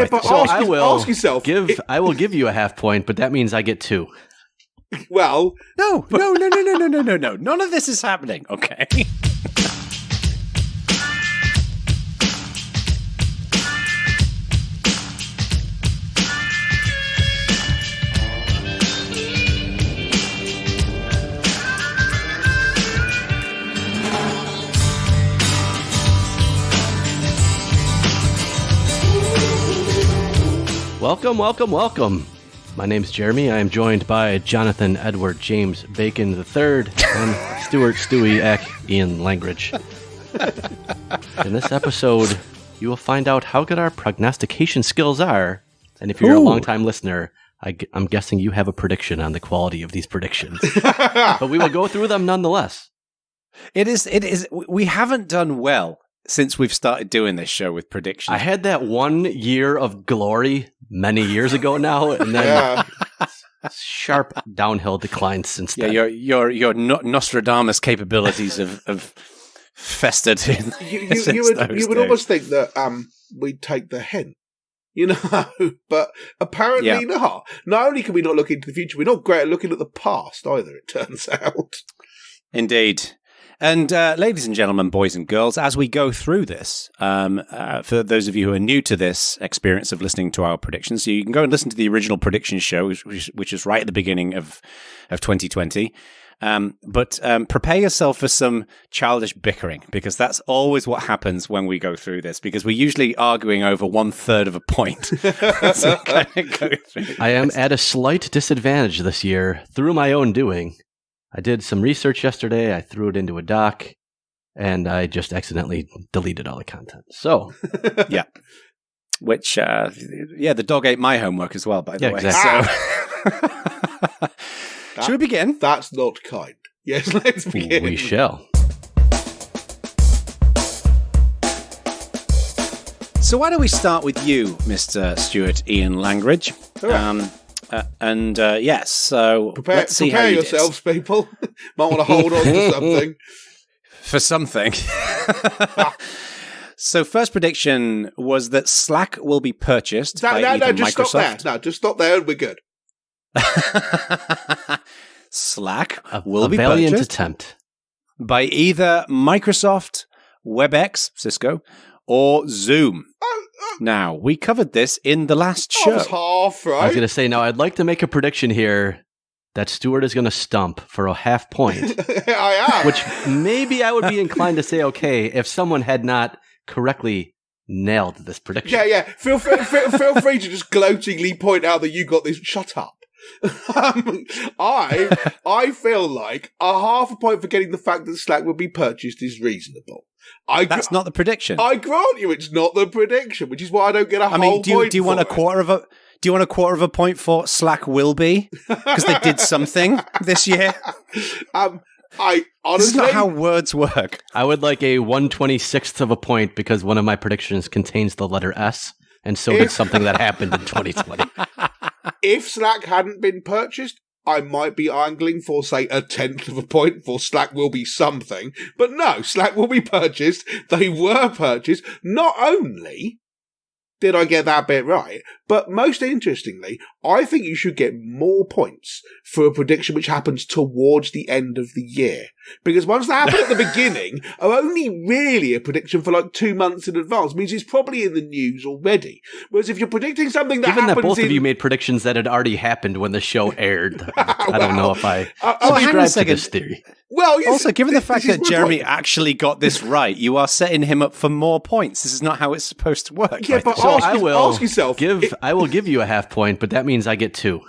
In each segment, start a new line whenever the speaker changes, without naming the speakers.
Yeah, but ask yourself.
I will give you a half point, but that means I get 2.
Well,
no. None of this is happening. Okay.
Welcome. My name's Jeremy. I am joined by Jonathan Edward James Bacon III and Stuart Stewie Eck Ian Langridge. In this episode, you will find out how good our prognostication skills are, and if you're a long-time listener, I'm guessing you have a prediction on the quality of these predictions. But we will go through them nonetheless.
It is. We haven't done well since we've started doing this show with predictions.
I had that 1 year of glory many years ago now, and then sharp downhill decline since then.
Yeah, your Nostradamus capabilities have festered in.
You would almost think that we'd take the hint, but apparently not. Not only can we not look into the future, we're not great at looking at the past either, it turns out.
Indeed. And ladies and gentlemen, boys and girls, as we go through this, for those of you who are new to this experience of listening to our predictions, so you can go and listen to the original prediction show, which is right at the beginning of 2020. But prepare yourself for some childish bickering, because that's always what happens when we go through this, because we're usually arguing over 1/3 of a point. So kind of go through
I am at a slight disadvantage this year through my own doing. I did some research yesterday, I threw it into a doc, and I just accidentally deleted all the content. So,
yeah. Which, the dog ate my homework as well, by the way.
Exactly.
So, should we begin?
That's not kind. Yes, let's begin.
We shall.
So why don't we start with you, Mr. Stuart Ian Langridge? So let's see how you
yourselves, people. Might want to hold on to something.
For something. So first prediction was that Slack will be purchased by either
just
Microsoft.
Stop there. No, just stop there and we're good.
Slack will be purchased.
Valiant attempt.
By either Microsoft, WebEx, Cisco, or Zoom. Now, we covered this in the last show.
I was half right.
I was going to say, now I'd like to make a prediction here that Stuart is going to stump for a half point.
I am.
Which maybe I would be inclined to say okay if someone had not correctly nailed this prediction.
Yeah. Feel free to just gloatingly point out that you got this. Shut up. I feel like a half a point for getting the fact that Slack will be purchased is reasonable.
That's not the prediction.
I grant you, it's not the prediction, which is why I don't get a whole point.
Do you want a quarter of a? Do you want a quarter of a point for Slack will be? Because they did something this year.
I honestly,
this is not how words work.
I would like a 1/26th of a point because one of my predictions contains the letter S, and so did something that happened in 2020.
If Slack hadn't been purchased, I might be angling for, say, 1/10 of a point for Slack will be something. But no, Slack will be purchased. They were purchased. Not only did I get that bit right, but most interestingly, I think you should get more points for a prediction which happens towards the end of the year. Because ones that happen at the beginning are only really a prediction for like 2 months in advance. It means it's probably in the news already. Whereas if you're predicting something that
Given
happens
that both of you made predictions that had already happened when the show aired, I don't know if I subscribe to this theory.
Well,
also, given the fact that Jeremy actually got this right, you are setting him up for more points. This is not how it's supposed to work.
Yeah, but ask yourself.
I will give you a half point, but that means I get 2.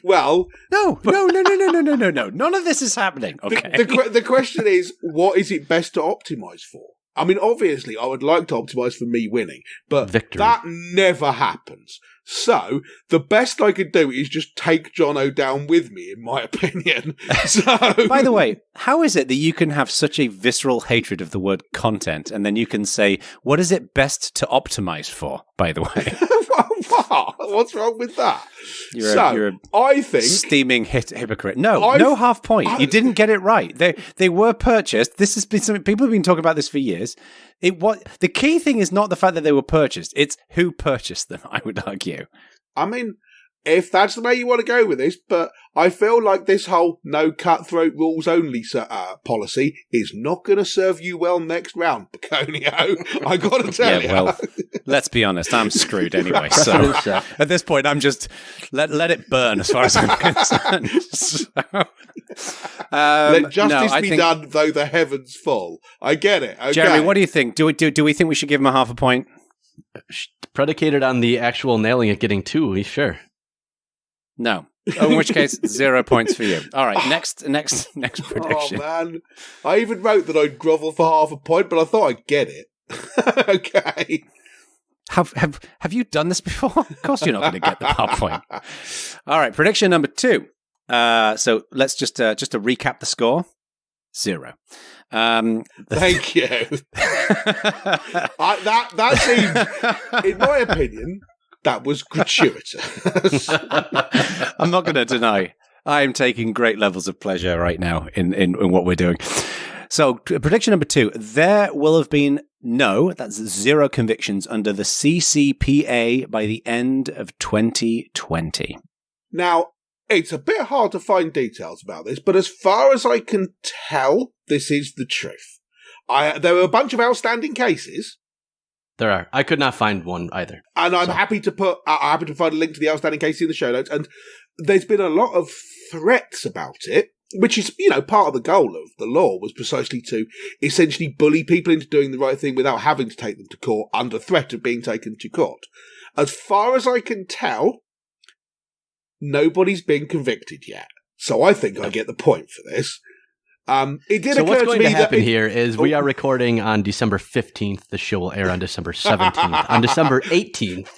Well,
no. None of this is happening. Okay.
The question is, what is it best to optimize for? I mean, obviously, I would like to optimize for me winning, but
Victory.
That never happens. So, the best I could do is just take Jono down with me, in my opinion. So,
by the way, how is it that you can have such a visceral hatred of the word content, and then you can say, what is it best to optimize for, by the way?
What's wrong with that?
You're
I think
steaming hypocrite. No half point. You didn't get it right. They were purchased. This has been something people have been talking about this for years. The key thing is not the fact that they were purchased; it's who purchased them. I would argue.
I mean, if that's the way you want to go with this, but I feel like this whole no cutthroat rules only policy is not going to serve you well next round, Baconio. I got to tell you.
Well, let's be honest, I'm screwed anyway. So at this point, I'm just let it burn as far as I'm concerned.
Let justice be done, though the heavens fall. I get it. Okay.
Jeremy, what do you think? Do we think we should give him a half a point?
Predicated on the actual nailing it, getting 2, sure.
No. In which case, 0 points for you. All right, next prediction.
Oh, man. I even wrote that I'd grovel for half a point, but I thought I'd get it. Okay.
Have you done this before? Of course you're not going to get the half point. All right, prediction number 2. So let's just to recap the score. 0.
Thank you. That seemed, in my opinion, that was gratuitous.
I'm not going to deny. I am taking great levels of pleasure right now in what we're doing. So, prediction number 2. There will have been that's 0 convictions under the CCPA by the end of 2020.
Now, it's a bit hard to find details about this, but as far as I can tell, this is the truth. There were a bunch of outstanding cases.
There are. I could not find one either.
And I'm happy to find a link to the outstanding cases in the show notes. And there's been a lot of threats about it, which is, part of the goal of the law was precisely to essentially bully people into doing the right thing without having to take them to court under threat of being taken to court. As far as I can tell, nobody's been convicted yet. So I think I get the point for this. It did
so
occur
what's going
to me
to happen here is we are recording on December 15th. The show will air on December 17th. On December 18th,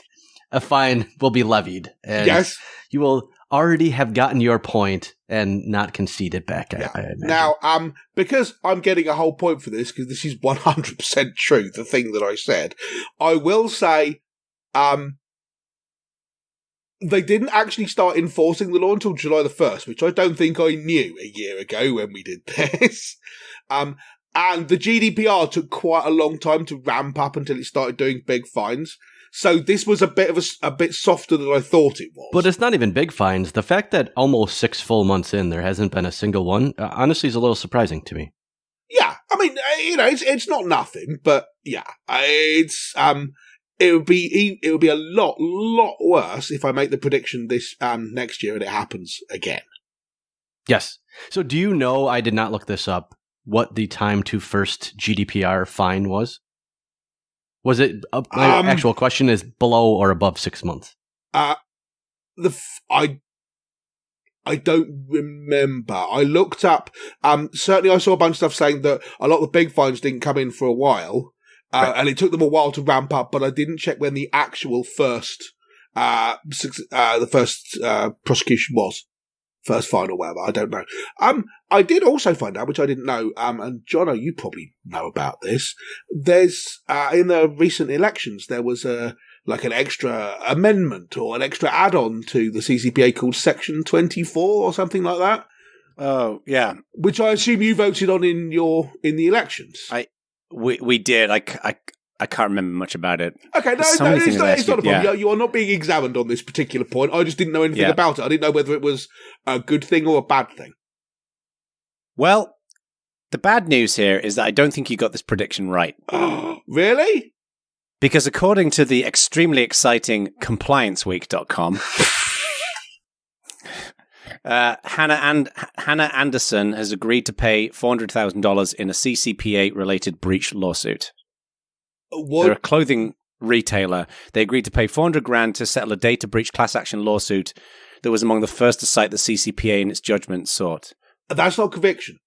a fine will be levied. And
yes.
You will already have gotten your point and not conceded back.
Yeah.
I
now, because I'm getting a whole point for this, because this is 100% true, the thing that I said, I will say, they didn't actually start enforcing the law until July the 1st, which I don't think I knew a year ago when we did this. And the GDPR took quite a long time to ramp up until it started doing big fines. So this was a bit softer than I thought it was.
But it's not even big fines. The fact that almost 6 full months in, there hasn't been a single one, honestly is a little surprising to me.
Yeah. I mean, it's not nothing, but yeah, it would be a lot worse if I make the prediction this next year and it happens again.
Yes. So do you know, I did not look this up, what the time to first GDPR fine was? Was it, my actual question is below or above 6 months?
I don't remember. I looked up, certainly I saw a bunch of stuff saying that a lot of the big fines didn't come in for a while. Right. And it took them a while to ramp up, but I didn't check when the actual first prosecution was. First fine or whatever, I don't know. I did also find out, which I didn't know, and Jono, you probably know about this. There's, in the recent elections, there was an extra amendment or an extra add-on to the CCPA called Section 24 or something like that.
Oh, yeah.
Which I assume you voted on in the elections.
We did. I can't remember much about it.
Okay, it's not a problem. Yeah. You are not being examined on this particular point. I just didn't know anything about it. I didn't know whether it was a good thing or a bad thing.
Well, the bad news here is that I don't think you got this prediction right.
Really?
Because according to the extremely exciting complianceweek.com, Hannah Anderson has agreed to pay $400,000 in a CCPA-related breach lawsuit.
What?
They're a clothing retailer. They agreed to pay $400,000 to settle a data breach class action lawsuit that was among the first to cite the CCPA in its judgment sought.
That's not conviction.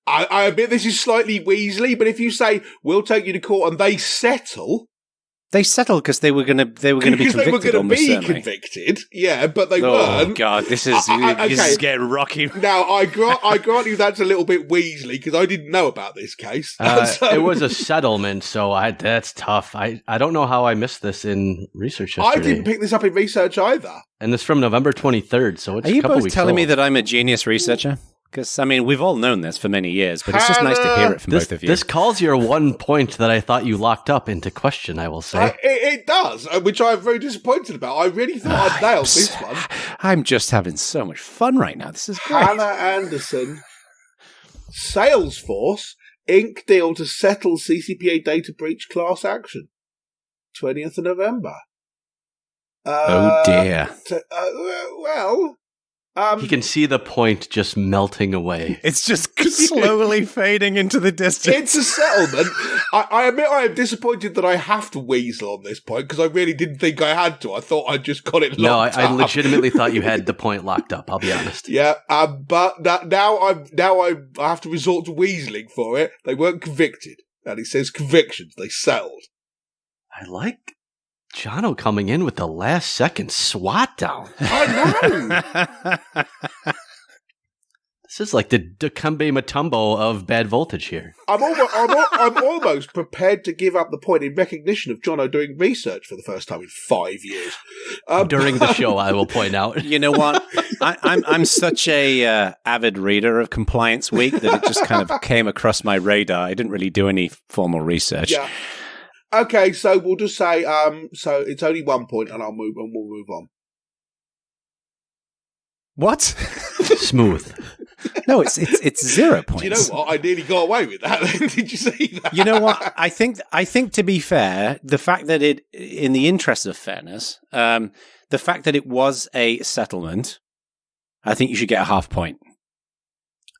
I admit this is slightly Weasley, but if you say, we'll take you to court and they settle...
They settled because they were going to be convicted. Because they were going to be
convicted, yeah, but they weren't.
Oh God, this is getting rocky.
Now I grant you that's a little bit Weasley because I didn't know about this case.
It was a settlement, so that's tough. I don't know how I missed this in research yesterday.
I didn't pick this up in research either.
And this from November 23rd, so it's
Are you
a couple
both
weeks
telling
old.
me that I'm a genius researcher? Because, I mean, we've all known this for many years, but it's just nice to hear it from both of you.
This calls your one point that I thought you locked up into question, I will say.
It does, which I'm very disappointed about. I really thought I'd nailed this one.
I'm just having so much fun right now. This is great.
Hannah Anderson, Salesforce, Inc. deal to settle CCPA data breach class action. 20th of November.
Oh, dear.
You can see the point just melting away.
It's just slowly fading into the distance.
It's a settlement. I admit I am disappointed that I have to weasel on this point because I really didn't think I had to. I thought I just got it locked up.
I legitimately thought you had the point locked up, I'll be honest.
Yeah, but now I have to resort to weaseling for it. They weren't convicted. And it says convictions. They settled.
I like Jono coming in with the last second SWAT down.
I know.
This is like the Dikembe Mutombo of bad voltage here.
I'm almost prepared to give up the point in recognition of Jono doing research for the first time in 5 years.
During the show, I will point out.
You know what? I'm such a avid reader of Compliance Week that it just kind of came across my radar. I didn't really do any formal research.
Yeah. Okay, so we'll just say, so it's only 1 point, and we'll move on.
What?
Smooth.
No, it's 0 points.
Do you know what? I nearly got away with that. Did you see that?
You know what? I think to be fair, the fact that it, in the interest of fairness, the fact that it was a settlement, I think you should get a half point.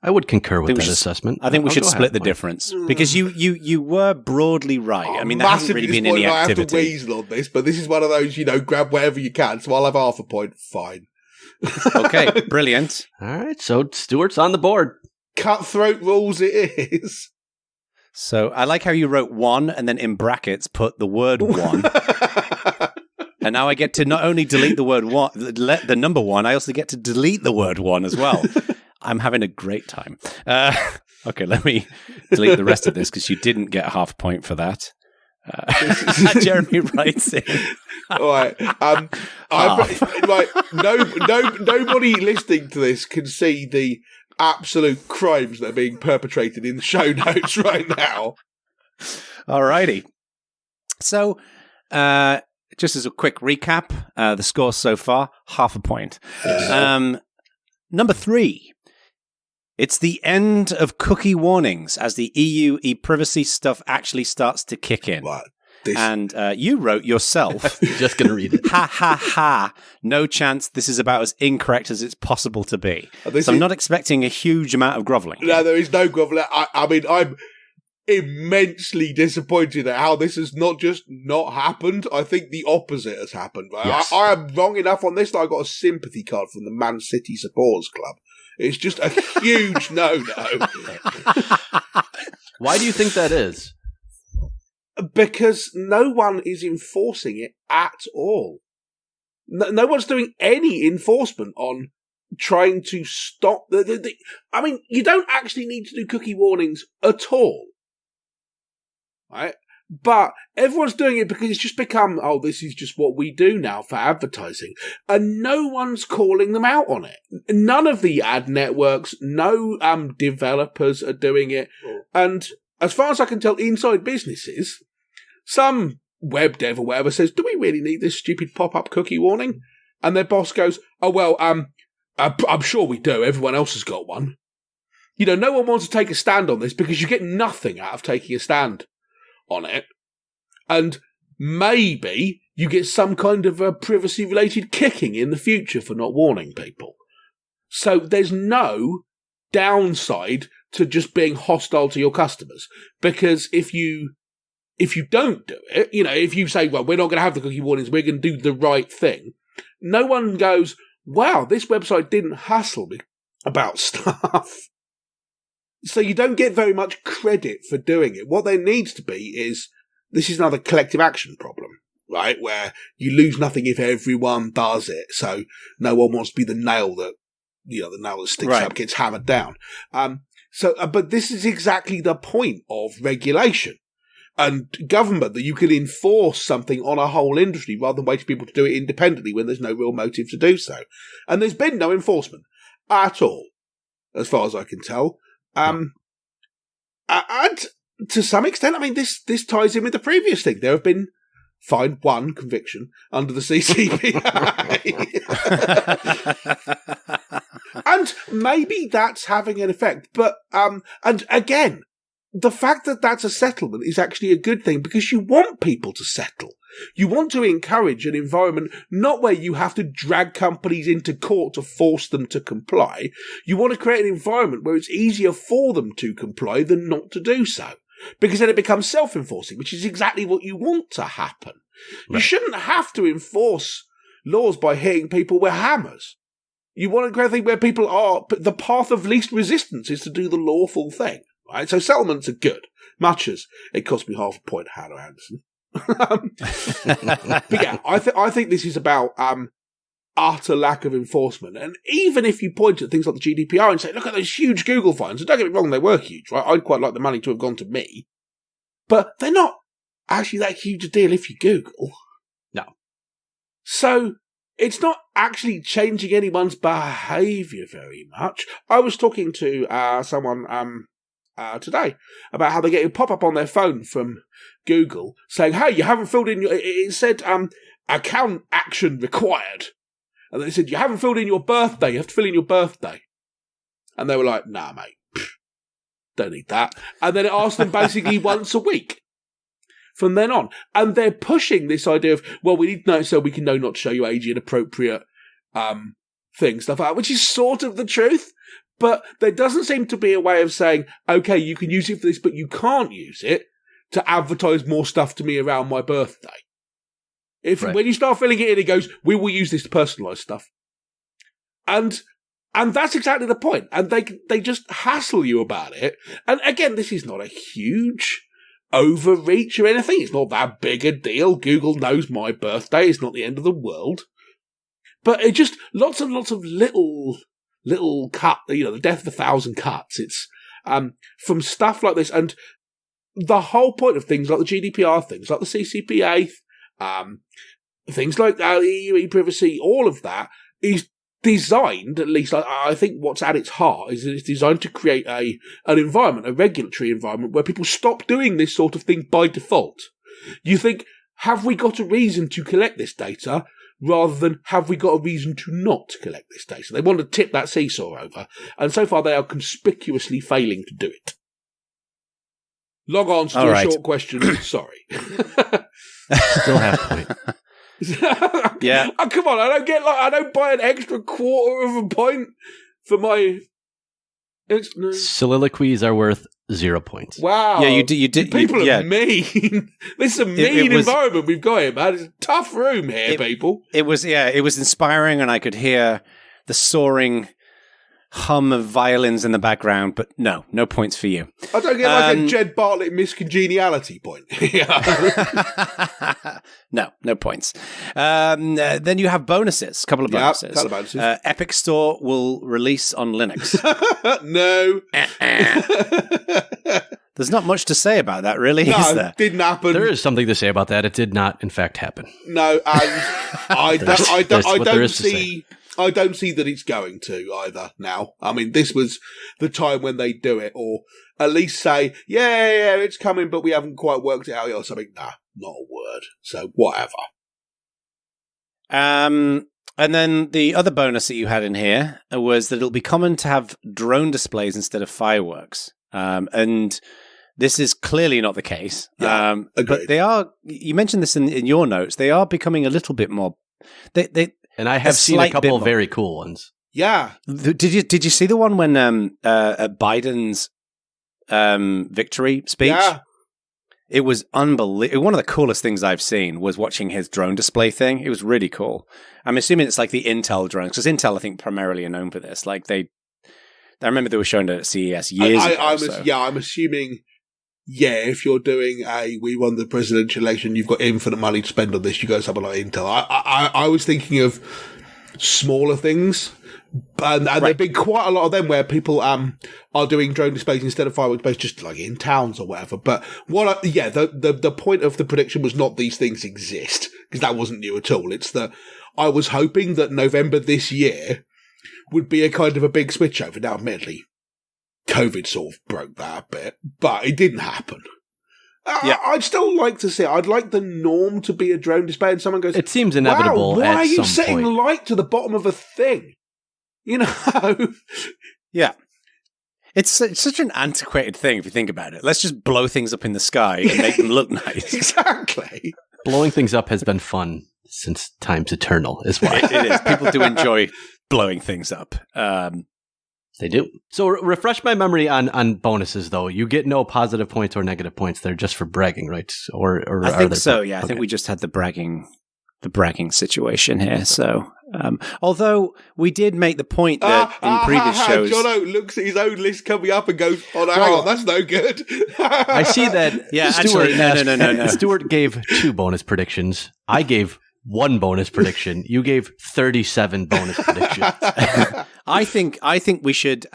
I would concur with that assessment.
I think we should split the difference because you were broadly right. I mean, there hasn't really been any activity.
I have to weasel on this, but this is one of those, grab wherever you can. So I'll have half a point. Fine.
Okay, brilliant.
All right, so Stuart's on the board.
Cutthroat rules it is.
So I like how you wrote 1 and then in brackets put the word 1. And now I get to not only delete the word 1, the number 1, I also get to delete the word 1 as well. I'm having a great time. Okay, let me delete the rest of this because you didn't get a half point for that. Jeremy writes in.
All right. Nobody listening to this can see the absolute crimes that are being perpetrated in the show notes right now.
All righty. So, just as a quick recap, the score so far, half a point. Number 3. It's the end of cookie warnings as the EU ePrivacy stuff actually starts to kick in.
What?
And you wrote yourself.
Just going to read it.
Ha, ha, ha. No chance. This is about as incorrect as it's possible to be. So I'm not expecting a huge amount of grovelling.
No, there is no grovelling. I mean, I'm immensely disappointed at how this has not just not happened. I think the opposite has happened. Right?
Yes.
I am wrong enough on this that I got a sympathy card from the Man City Supporters Club. It's just a huge no-no.
Why do you think that is?
Because no one is enforcing it at all. No one's doing any enforcement on trying to stop I mean, you don't actually need to do cookie warnings at all. Right? But everyone's doing it because it's just become, this is just what we do now for advertising. And no one's calling them out on it. None of the ad networks, no developers are doing it. And as far as I can tell, inside businesses, some web dev or whatever says, do we really need this stupid pop-up cookie warning? And their boss goes, I'm sure we do. Everyone else has got one. No one wants to take a stand on this because you get nothing out of taking a stand on it, and maybe you get some kind of a privacy-related kicking in the future for not warning people. So there's no downside to just being hostile to your customers, because if you don't do it, if you say, well, we're not going to have the cookie warnings, we're going to do the right thing, no one goes, wow, this website didn't hassle me about stuff. So you don't get very much credit for doing it. What there needs to be is, this is another collective action problem, right? Where you lose nothing if everyone does it. So no one wants to be the nail that, the nail that sticks up gets hammered down. But this is exactly the point of regulation and government, that you can enforce something on a whole industry rather than wait for people to do it independently when there's no real motive to do so. And there's been no enforcement at all. as far as I can tell. And to some extent, I mean, this ties in with the previous thing. There have been one conviction under the CCPA. And maybe that's having an effect. But, and again, the fact that that's a settlement is actually a good thing because you want people to settle. You want to encourage an environment not where you have to drag companies into court to force them to comply. You want to create an environment where it's easier for them to comply than not to do so. Because then it becomes self-enforcing, which is exactly what you want to happen. Right. You shouldn't have to enforce laws by hitting people with hammers. You want to create a thing where people are, the path of least resistance is to do the lawful thing. Right? So settlements are good, much as it cost me half a point, Hannah Anderson. But yeah, I think this is about utter lack of enforcement. And even if you point at things like the GDPR and say, look at those huge Google fines, and don't get me wrong, they were huge, right? I'd quite like the money to have gone to me. But they're not actually that huge a deal if you Google.
No.
So it's not actually changing anyone's behaviour very much. I was talking to someone today about how they get a pop-up on their phone from Google saying, hey, you haven't filled in your... It said, account action required. And then it said, you haven't filled in your birthday. You have to fill in your birthday. And they were like, nah, mate. Don't need that. And then it asked them basically once a week from then on. And they're pushing this idea of, well, we need to know so we can know not to show you age inappropriate things, stuff like that, which is sort of the truth. But there doesn't seem to be a way of saying, okay, you can use it for this, but you can't use it to advertise more stuff to me around my birthday. When you start filling it in, it goes, we will use this to personalise stuff. And that's exactly the point. And they just hassle you about it. And again, this is not a huge overreach or anything. It's not that big a deal. Google knows my birthday. It's not the end of the world. But it just, lots and lots of little cut, the death of 1,000 cuts. It's, from stuff like this. And the whole point of things like the GDPR, things like the CCPA, things like ePrivacy, all of that is designed, at least I think what's at its heart, is it's designed to create an environment, a regulatory environment, where people stop doing this sort of thing by default. You think, have we got a reason to collect this data, rather than have we got a reason to not collect this data? They want to tip that seesaw over, and so far they are conspicuously failing to do it. Long answer to a short question. Sorry.
Still half a point.
Yeah.
Oh, come on, I don't buy an extra quarter of a point for my...
Soliloquies are worth 0 points.
Wow.
Yeah, you did.
People are mean. This is a mean environment we've got here, man. It's a tough room here, people.
It was inspiring, and I could hear the soaring hum of violins in the background, but no points for you.
I don't get like a Jed Bartlett miscongeniality point.
No points. Then you have bonuses, a couple of bonuses.
Couple of bonuses.
Epic Store will release on Linux.
No.
There's not much to say about that, really, is there?
No, didn't happen.
There is something to say about that. It did not, in fact, happen.
No, and I don't see that it's going to either now. I mean, this was the time when they do it, or at least say, yeah, it's coming, but we haven't quite worked it out yet or something. Nah, not a word. So whatever.
And then the other bonus that you had in here was that it'll be common to have drone displays instead of fireworks. And this is clearly not the case.
Yeah,
but they are, you mentioned this in your notes, they are becoming a little bit more,
and I have seen a couple of very cool ones.
Yeah.
Did you see the one when Biden's victory speech?
Yeah.
It was unbelievable. One of the coolest things I've seen was watching his drone display thing. It was really cool. I'm assuming it's like the Intel drones, because Intel, I think, primarily are known for this. Like I remember they were shown at CES years ago.
I'm assuming, if you're doing we won the presidential election, you've got infinite money to spend on this, you go to something like Intel. I was thinking of smaller things, and there've been quite a lot of them where people are doing drone displays instead of fireworks displays, just like in towns or whatever. But the point of the prediction was not these things exist, because that wasn't new at all. It's that I was hoping that November this year would be a kind of a big switchover. Now, admittedly, COVID sort of broke that a bit, but it didn't happen. I'd still like to see it. I'd like the norm to be a drone display, and someone goes,
"It seems inevitable."
Wow, why are you
some
setting
point.
light to the bottom of a thing? You know?
Yeah. It's such an antiquated thing if you think about it. Let's just blow things up in the sky and make them look nice.
Exactly.
Blowing things up has been fun since time's eternal, is why.
It is. People do enjoy blowing things up.
They do. So refresh my memory on bonuses, though. You get no positive points or negative points. They're just for bragging, right? Or
I
are
think
there
so, yeah. I think we just had the bragging situation here. So, although we did make the point that in previous shows...
Jono looks at his own list coming up and goes, hang on, that's no good.
I see that.
Yeah,
Stuart
actually, no.
Stuart gave 2 bonus predictions. I gave 1 bonus prediction. You gave 37 bonus predictions.
I think we should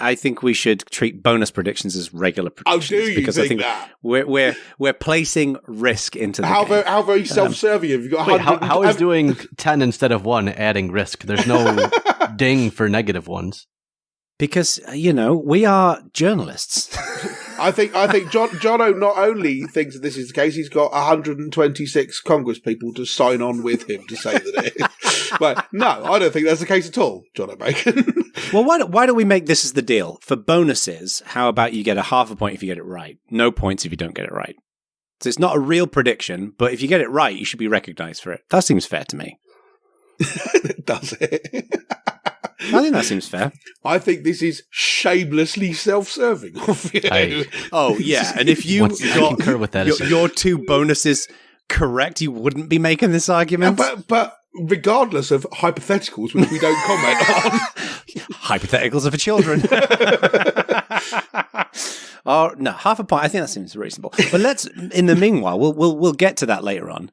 treat bonus predictions as regular predictions.
Oh, do you
because
think
I think
that?
We're placing risk into the game.
How very self-serving have you got?
Wait, how is doing 10 instead of 1 adding risk? There's no ding for negative ones.
Because we are journalists.
I think Jono not only thinks that this is the case, he's got 126 Congress people to sign on with him to say that it is. But no, I don't think that's the case at all, Jono Bacon.
Well, why don't we make this as the deal? For bonuses, how about you get a half a point if you get it right? No points if you don't get it right. So it's not a real prediction, but if you get it right, you should be recognized for it. That seems fair to me.
Does it?
I think that seems fair.
I think this is shamelessly self-serving of you.
Oh, yeah. And if you
concur with that
your 2 bonuses correct, you wouldn't be making this argument.
But regardless of hypotheticals, which we don't comment on.
Hypotheticals are for children. Oh, no, half a point. I think that seems reasonable. But let's, in the meanwhile, we'll get to that later on.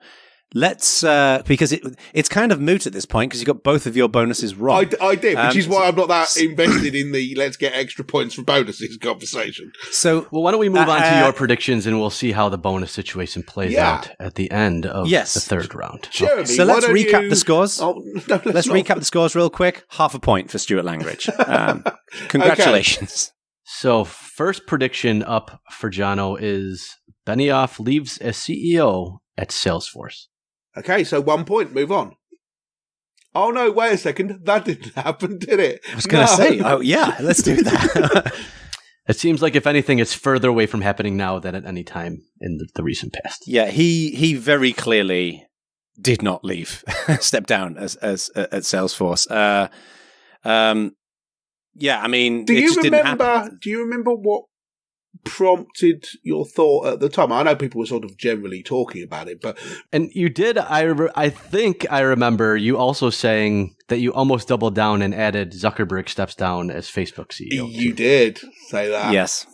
Let's, because it's kind of moot at this point because you got both of your bonuses wrong.
I did, which is why I'm not that invested in the let's get extra points for bonuses conversation.
So,
well, why don't we move on to your predictions and we'll see how the bonus situation plays out at the end of the 3rd round.
Jeremy,
so let's recap the scores.
Let's
recap the scores real quick. Half a point for Stuart Langridge. Congratulations.
Okay. So first prediction up for Jono is Benioff leaves as CEO at Salesforce.
Okay, so 1 point. Move on. Oh, no, wait a second. That didn't happen, did it?
I was going to say, oh, yeah, let's do that.
It seems like, if anything, it's further away from happening now than at any time in the recent past.
Yeah, he very clearly did not leave, step down as at Salesforce. Yeah, I mean,
do you
didn't happen.
Do you remember what prompted your thought at the time? I know people were sort of generally talking about it, but...
And you did, I think I remember you also saying that you almost doubled down and added Zuckerberg steps down as Facebook CEO.
You did say that.
Yes.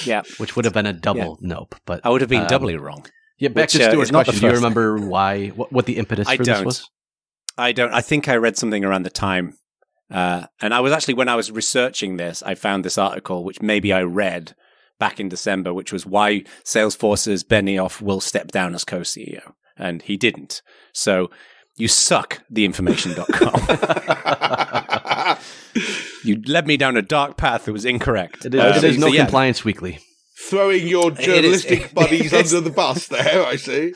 Yeah.
Which would have been a double nope. But
I would have been doubly wrong.
Yeah, back to Stuart's question. Do you remember why, what the impetus for this was?
I don't. I think I read something around the time. And I was actually, when I was researching this, I found this article, which maybe I read back in December, which was why Salesforce's Benioff will step down as co-CEO. And he didn't. So you suck, theinformation.com. You led me down a dark path that was incorrect.
It is no Compliance Weekly.
Throwing your journalistic buddies under the bus there, I see.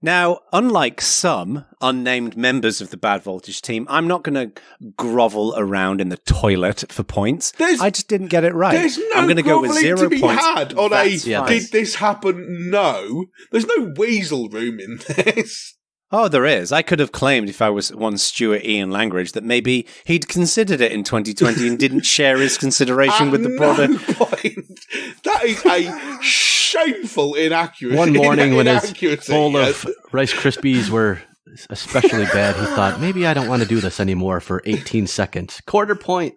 Now, unlike some unnamed members of the Bad Voltage team, I'm not going to grovel around in the toilet for points. I just didn't get it right.
There's no
I'm going to go with 0
to be
points.
had on did this happen? No. There's no weasel room in this.
Oh, there is. I could have claimed if I was one Stuart Ian Langridge that maybe he'd considered it in 2020 and didn't share his consideration with the broader...
point. That is a shameful inaccuracy.
One morning when his bowl of Rice Krispies were especially bad, he thought, maybe I don't want to do this anymore for 18 seconds. Quarter point.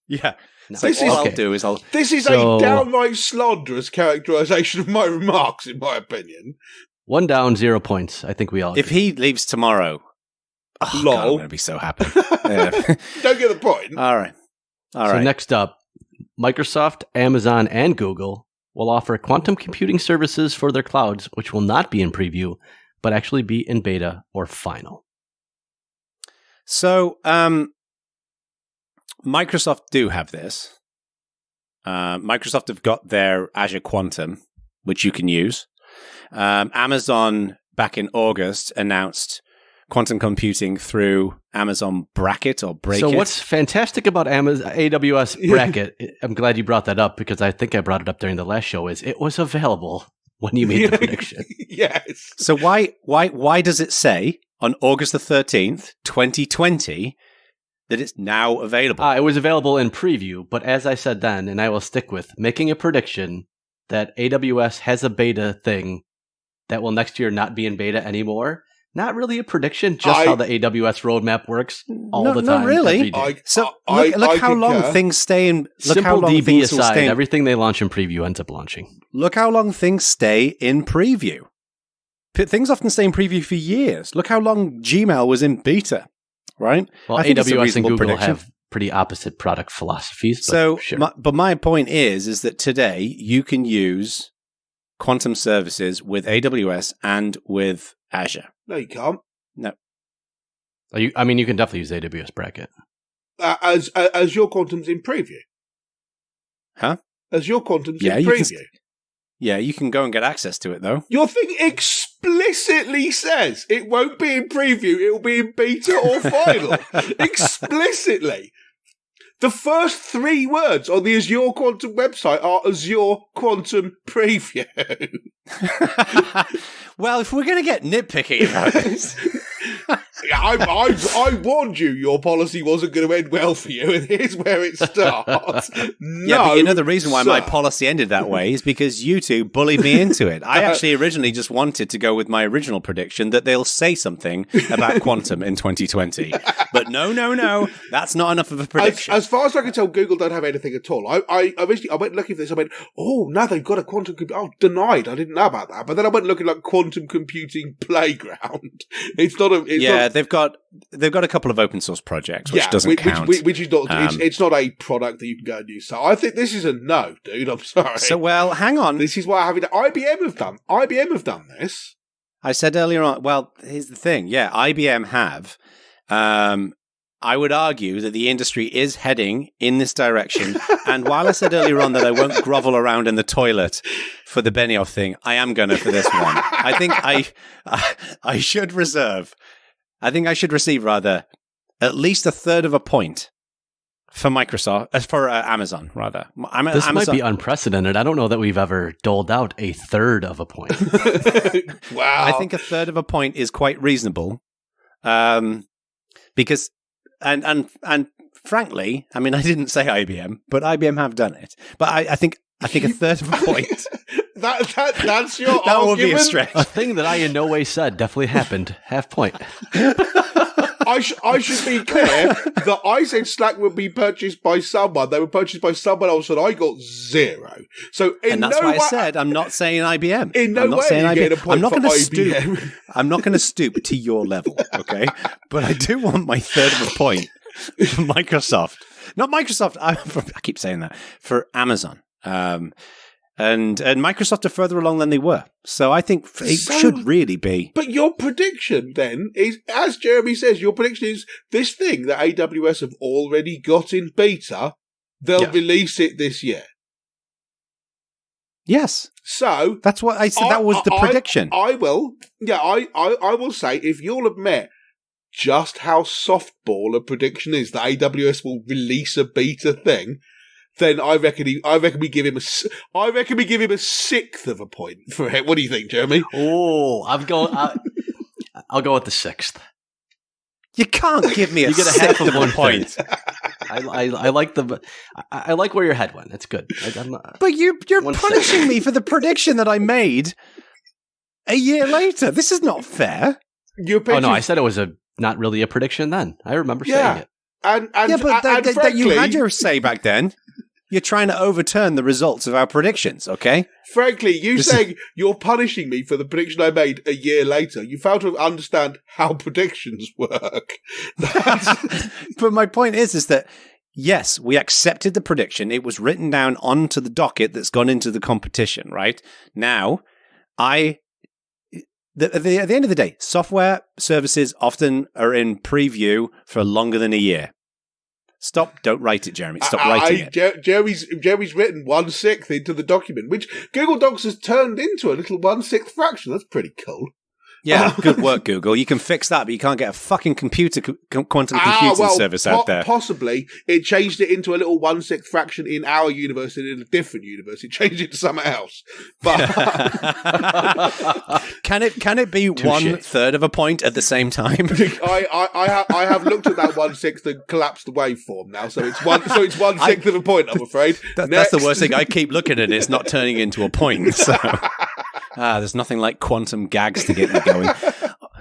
Yeah.
No.
This
is a downright slanderous characterization of my remarks, in my opinion.
1 down, 0 points. I think we all agree.
If he leaves tomorrow, God, I'm going to be so happy.
Don't get the point.
All right.
So next up, Microsoft, Amazon, and Google will offer quantum computing services for their clouds, which will not be in preview, but actually be in beta or final.
So, Microsoft do have this. Microsoft have got their Azure Quantum, which you can use. Amazon, back in August, announced quantum computing through Amazon Bracket or Break
So
It.
what's fantastic about AWS Bracket, I'm glad you brought that up because I think I brought it up during the last show, is it was available when you made the prediction.
Yes.
So why does it say on August the 13th, 2020, that it's now available?
It was available in preview, but as I said then, and I will stick with, making a prediction that AWS has a beta thing that will next year not be in beta anymore. Not really a prediction, just how the AWS roadmap works all the time.
Not really. Look how long things stay in. Look how long
DB
things will
aside,
stay in.
everything they launch in preview ends up launching.
Look how long things stay in preview. Things often stay in preview for years. Look how long Gmail was in beta, right?
Well,
I think it's a
AWS and
reasonable
Google
prediction.
have pretty opposite product philosophies. But
So,
sure.
but my point is that today you can use quantum services with AWS and with Azure.
No, you can't.
No.
You can definitely use AWS Bracket.
As your Quantum's in preview.
Huh?
As your Quantum's in
you can
preview.
Yeah, you can go and get access to it, though.
Your thing explicitly says it won't be in preview, it will be in beta or final. Explicitly. The first 3 words on the Azure Quantum website are Azure Quantum Preview.
Well, if we're going to get nitpicky about this...
I warned you your policy wasn't going to end well for you, and here's where it starts.
Yeah, but you know the reason why my policy ended that way is because you two bullied me into it. I actually originally just wanted to go with my original prediction that they'll say something about quantum in 2020. But no, that's not enough of a prediction.
As far as I can tell, Google don't have anything at all. I went looking for this. I went, oh, now they've got a quantum computing. Oh, denied. I didn't know about that. But then I went looking like quantum computing playground. It's not a.
They've got a couple of open source projects, which doesn't count.
Which is not. It's not a product that you can go and use. So I think this is a no, dude. I'm sorry.
So well, hang on.
This is why I have it. IBM have done this.
I said earlier on. Well, here's the thing. Yeah, IBM have. I would argue that the industry is heading in this direction. And while I said earlier on that I won't grovel around in the toilet for the Benioff thing, I am going to for this one. I think I should reserve. I think I should receive, rather, at least a third of a point for Microsoft, for Amazon, rather.
This might be unprecedented. I don't know that we've ever doled out a third of a point.
Wow.
I think a third of a point is quite reasonable. Because, and frankly, I mean, I didn't say IBM, but IBM have done it. But I think a third of a point.
That's your
that
argument?
would be a stretch.
A thing that I in no way said definitely happened. Half point.
I should be clear that I said Slack would be purchased by someone. They were purchased by someone else, and I got 0. So,
and that's why I said I'm not saying IBM.
In no
I'm not
way
saying
are you getting a point
I'm not
for
going to
IBM.
stoop. I'm not going to stoop to your level, okay? But I do want my third of a point for Microsoft. Not Microsoft. I keep saying that for Amazon. And Microsoft are further along than they were. So I think it should really be.
But your prediction then is, as Jeremy says, your prediction is this thing that AWS have already got in beta, they'll release it this year.
Yes.
So
that's what I said. That was the prediction.
I will say, if you'll admit just how softball a prediction is that AWS will release a beta thing, then I reckon we give him a 1/6 of a point for it. What do you think, Jeremy?
Oh, I'll go with the 6th.
You can't give me a
you get a
6th
half
of
of
a
1
point.
I like where your head went. That's good.
But you're punishing me for the prediction that I made a year later. This is not fair.
Oh no, I said it was not really a prediction then. I remember saying it.
But you had your say back then. You're trying to overturn the results of our predictions, okay?
Frankly, saying you're punishing me for the prediction I made a year later, you fail to understand how predictions work.
But my point is that, yes, we accepted the prediction. It was written down onto the docket that's gone into the competition, right? Now, at the end of the day, software services often are in preview for longer than a year. Stop. Don't write it, Jeremy. Stop writing it.
Jeremy's written 1/6 into the document, which Google Docs has turned into a little 1/6 fraction. That's pretty cool.
Yeah, good work, Google. You can fix that, but you can't get a fucking quantum computing service out there.
Possibly. It changed it into a little 1/6 fraction in our universe and in a different universe. It changed it to something else. But
Can it be 1/3 of a point at the same time?
I have looked at that 1/6 and collapsed the waveform now, so it's 1/6 of a point, I'm afraid.
That's the worst thing. I keep looking at it, it's not turning into a point. So there's nothing like quantum gags to get me going.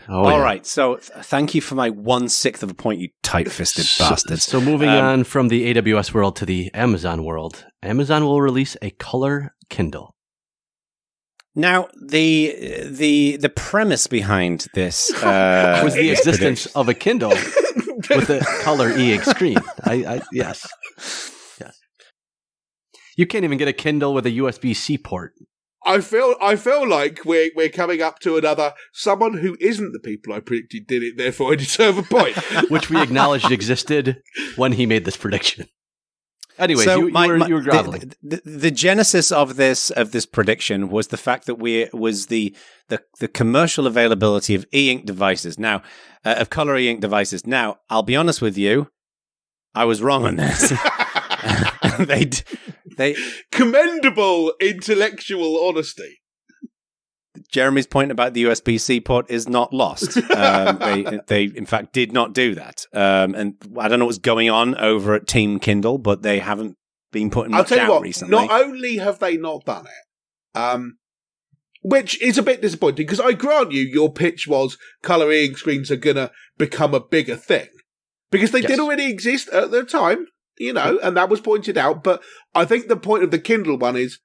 All right, so thank you for my 1/6 of a point, you tight-fisted bastards.
So moving on from the AWS world to the Amazon world, Amazon will release a color Kindle.
Now, the premise behind this
was the existence of a Kindle with a color e-ink screen. Yes. You can't even get a Kindle with a USB-C port.
I feel like we're coming up to another someone who isn't the people I predicted did it, therefore I deserve a point.
Which we acknowledged existed when he made this prediction. Anyways,
so
you were groveling.
The genesis of this prediction was the fact that the commercial availability of e-ink devices. Now, of color e-ink devices. Now, I'll be honest with you, I was wrong on this. They
commendable intellectual honesty.
Jeremy's point about the USB-C port is not lost. They in fact did not do that. And I don't know what's going on over at Team Kindle, but they haven't been putting much out recently.
Not only have they not done it, which is a bit disappointing, because I grant you, your pitch was color e-ink screens are going to become a bigger thing. Because they did already exist at the time. And that was pointed out. But I think the point of the Kindle one is,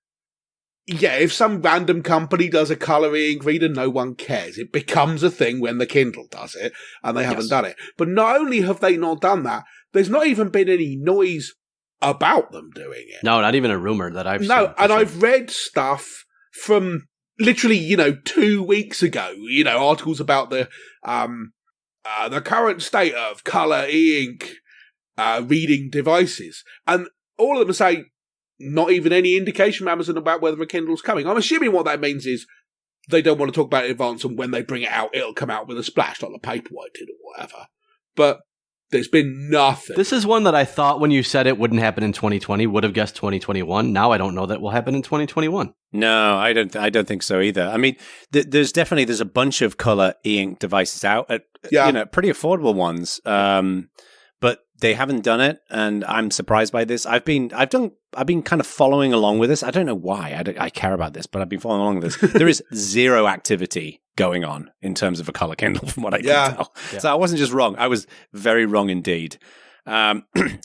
if some random company does a color e-ink reader, no one cares. It becomes a thing when the Kindle does it, and they haven't done it. But not only have they not done that, there's not even been any noise about them doing it.
No, not even a rumor that I've seen.
No, and I've read stuff from literally, 2 weeks ago, articles about the current state of color e-ink reading devices, and all of them are saying not even any indication from Amazon about whether a Kindle's coming. I'm assuming what that means is they don't want to talk about it in advance, and when they bring it out, it'll come out with a splash like the Paperwhite did or whatever. But there's been nothing.
This is one that I thought when you said it wouldn't happen in 2020, would have guessed 2021. Now I don't know that will happen in 2021.
No, I don't think so either. I mean, there's a bunch of color e-ink devices out at pretty affordable ones. But they haven't done it, and I'm surprised by this. I've been kind of following along with this. I don't know why I care about this, but I've been following along with this. There is zero activity going on in terms of a color Kindle, from what I can tell. Yeah. So I wasn't just wrong; I was very wrong indeed. So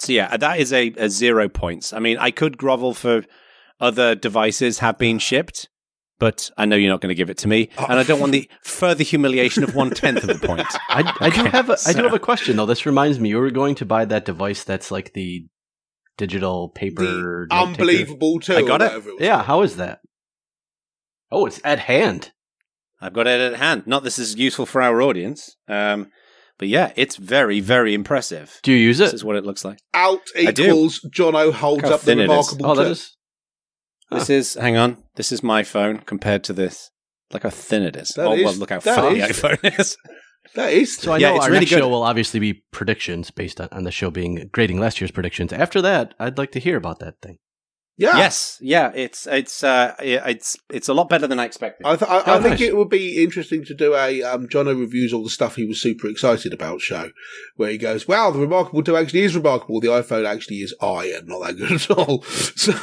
that is a 0 points. I mean, I could grovel for other devices have been shipped, but I know you're not going to give it to me, and I don't want the further humiliation of 1/10 of a point.
I do have a question though. This reminds me, you were going to buy that device that's like the digital paper,
the unbelievable tool.
I got it.
Yeah, how is that? Oh, it's at hand.
I've got it at hand. Not this is useful for our audience, but yeah, it's very, very impressive.
Do you use it?
This is what it looks like.
Alt equals Jono holds up the remarkable.
Oh, that is.
Hang on, this is my phone compared to this. Look how thin it is. Look how fat the iPhone is.
That is.
So I know our next show will obviously be predictions based on the show being grading last year's predictions. After that, I'd like to hear about that thing.
Yeah.
Yes. Yeah. It's a lot better than I expected.
I think it would be interesting to do a Jono reviews all the stuff he was super excited about show, where he goes, "Wow, the Remarkable 2 actually is remarkable. The iPhone actually is and not that good at all." So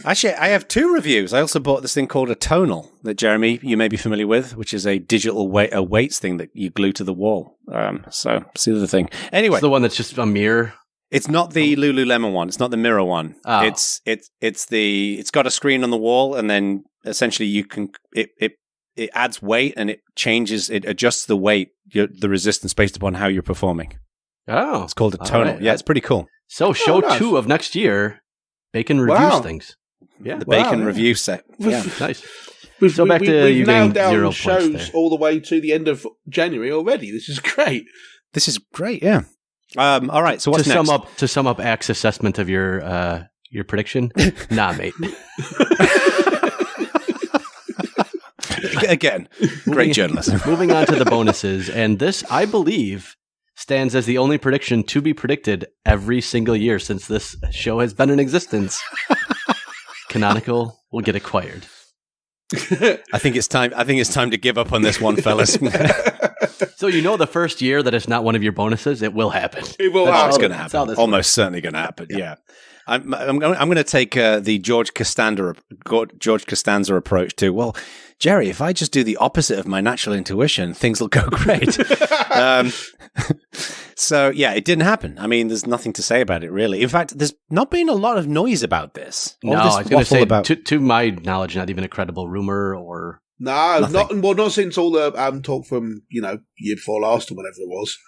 actually, I have 2 reviews. I also bought this thing called a tonal that Jeremy, you may be familiar with, which is a digital weights thing that you glue to the wall. So see the thing. Anyway,
it's the one that's just a mirror.
It's not the Lululemon one. It's not the mirror one. Oh. It's got a screen on the wall, and then essentially you can it adds weight, and it adjusts the weight, the resistance based upon how you're performing.
Oh,
it's called a tonal. Right. Yeah, it's pretty cool.
So show 2 of next year, Bacon reviews things.
Yeah, the Bacon review set. Yeah,
nice. So back to you getting 0 points
shows
there.
all the way to the end of January already. This is great.
This is great. Yeah. All right. So what's
to
next?
sum up Ack's assessment of your prediction? Nah, mate.
Again, great journalism.
Moving on to the bonuses, and this, I believe, stands as the only prediction to be predicted every single year since this show has been in existence. Canonical will get acquired.
I think it's time to give up on this one, fellas.
So the first year that it's not one of your bonuses, it will happen.
It will
It's
happen.
going to happen. Almost certainly going to happen. Yeah. I'm going to take the George Costanza approach to, well, Jerry, if I just do the opposite of my natural intuition, things will go great. So, yeah, it didn't happen. I mean, there's nothing to say about it, really. In fact, there's not been a lot of noise about this.
No, I was going to say, to my knowledge, not even a credible rumor or...
No,
nothing.
not since all the talk from, year before last or whatever it was.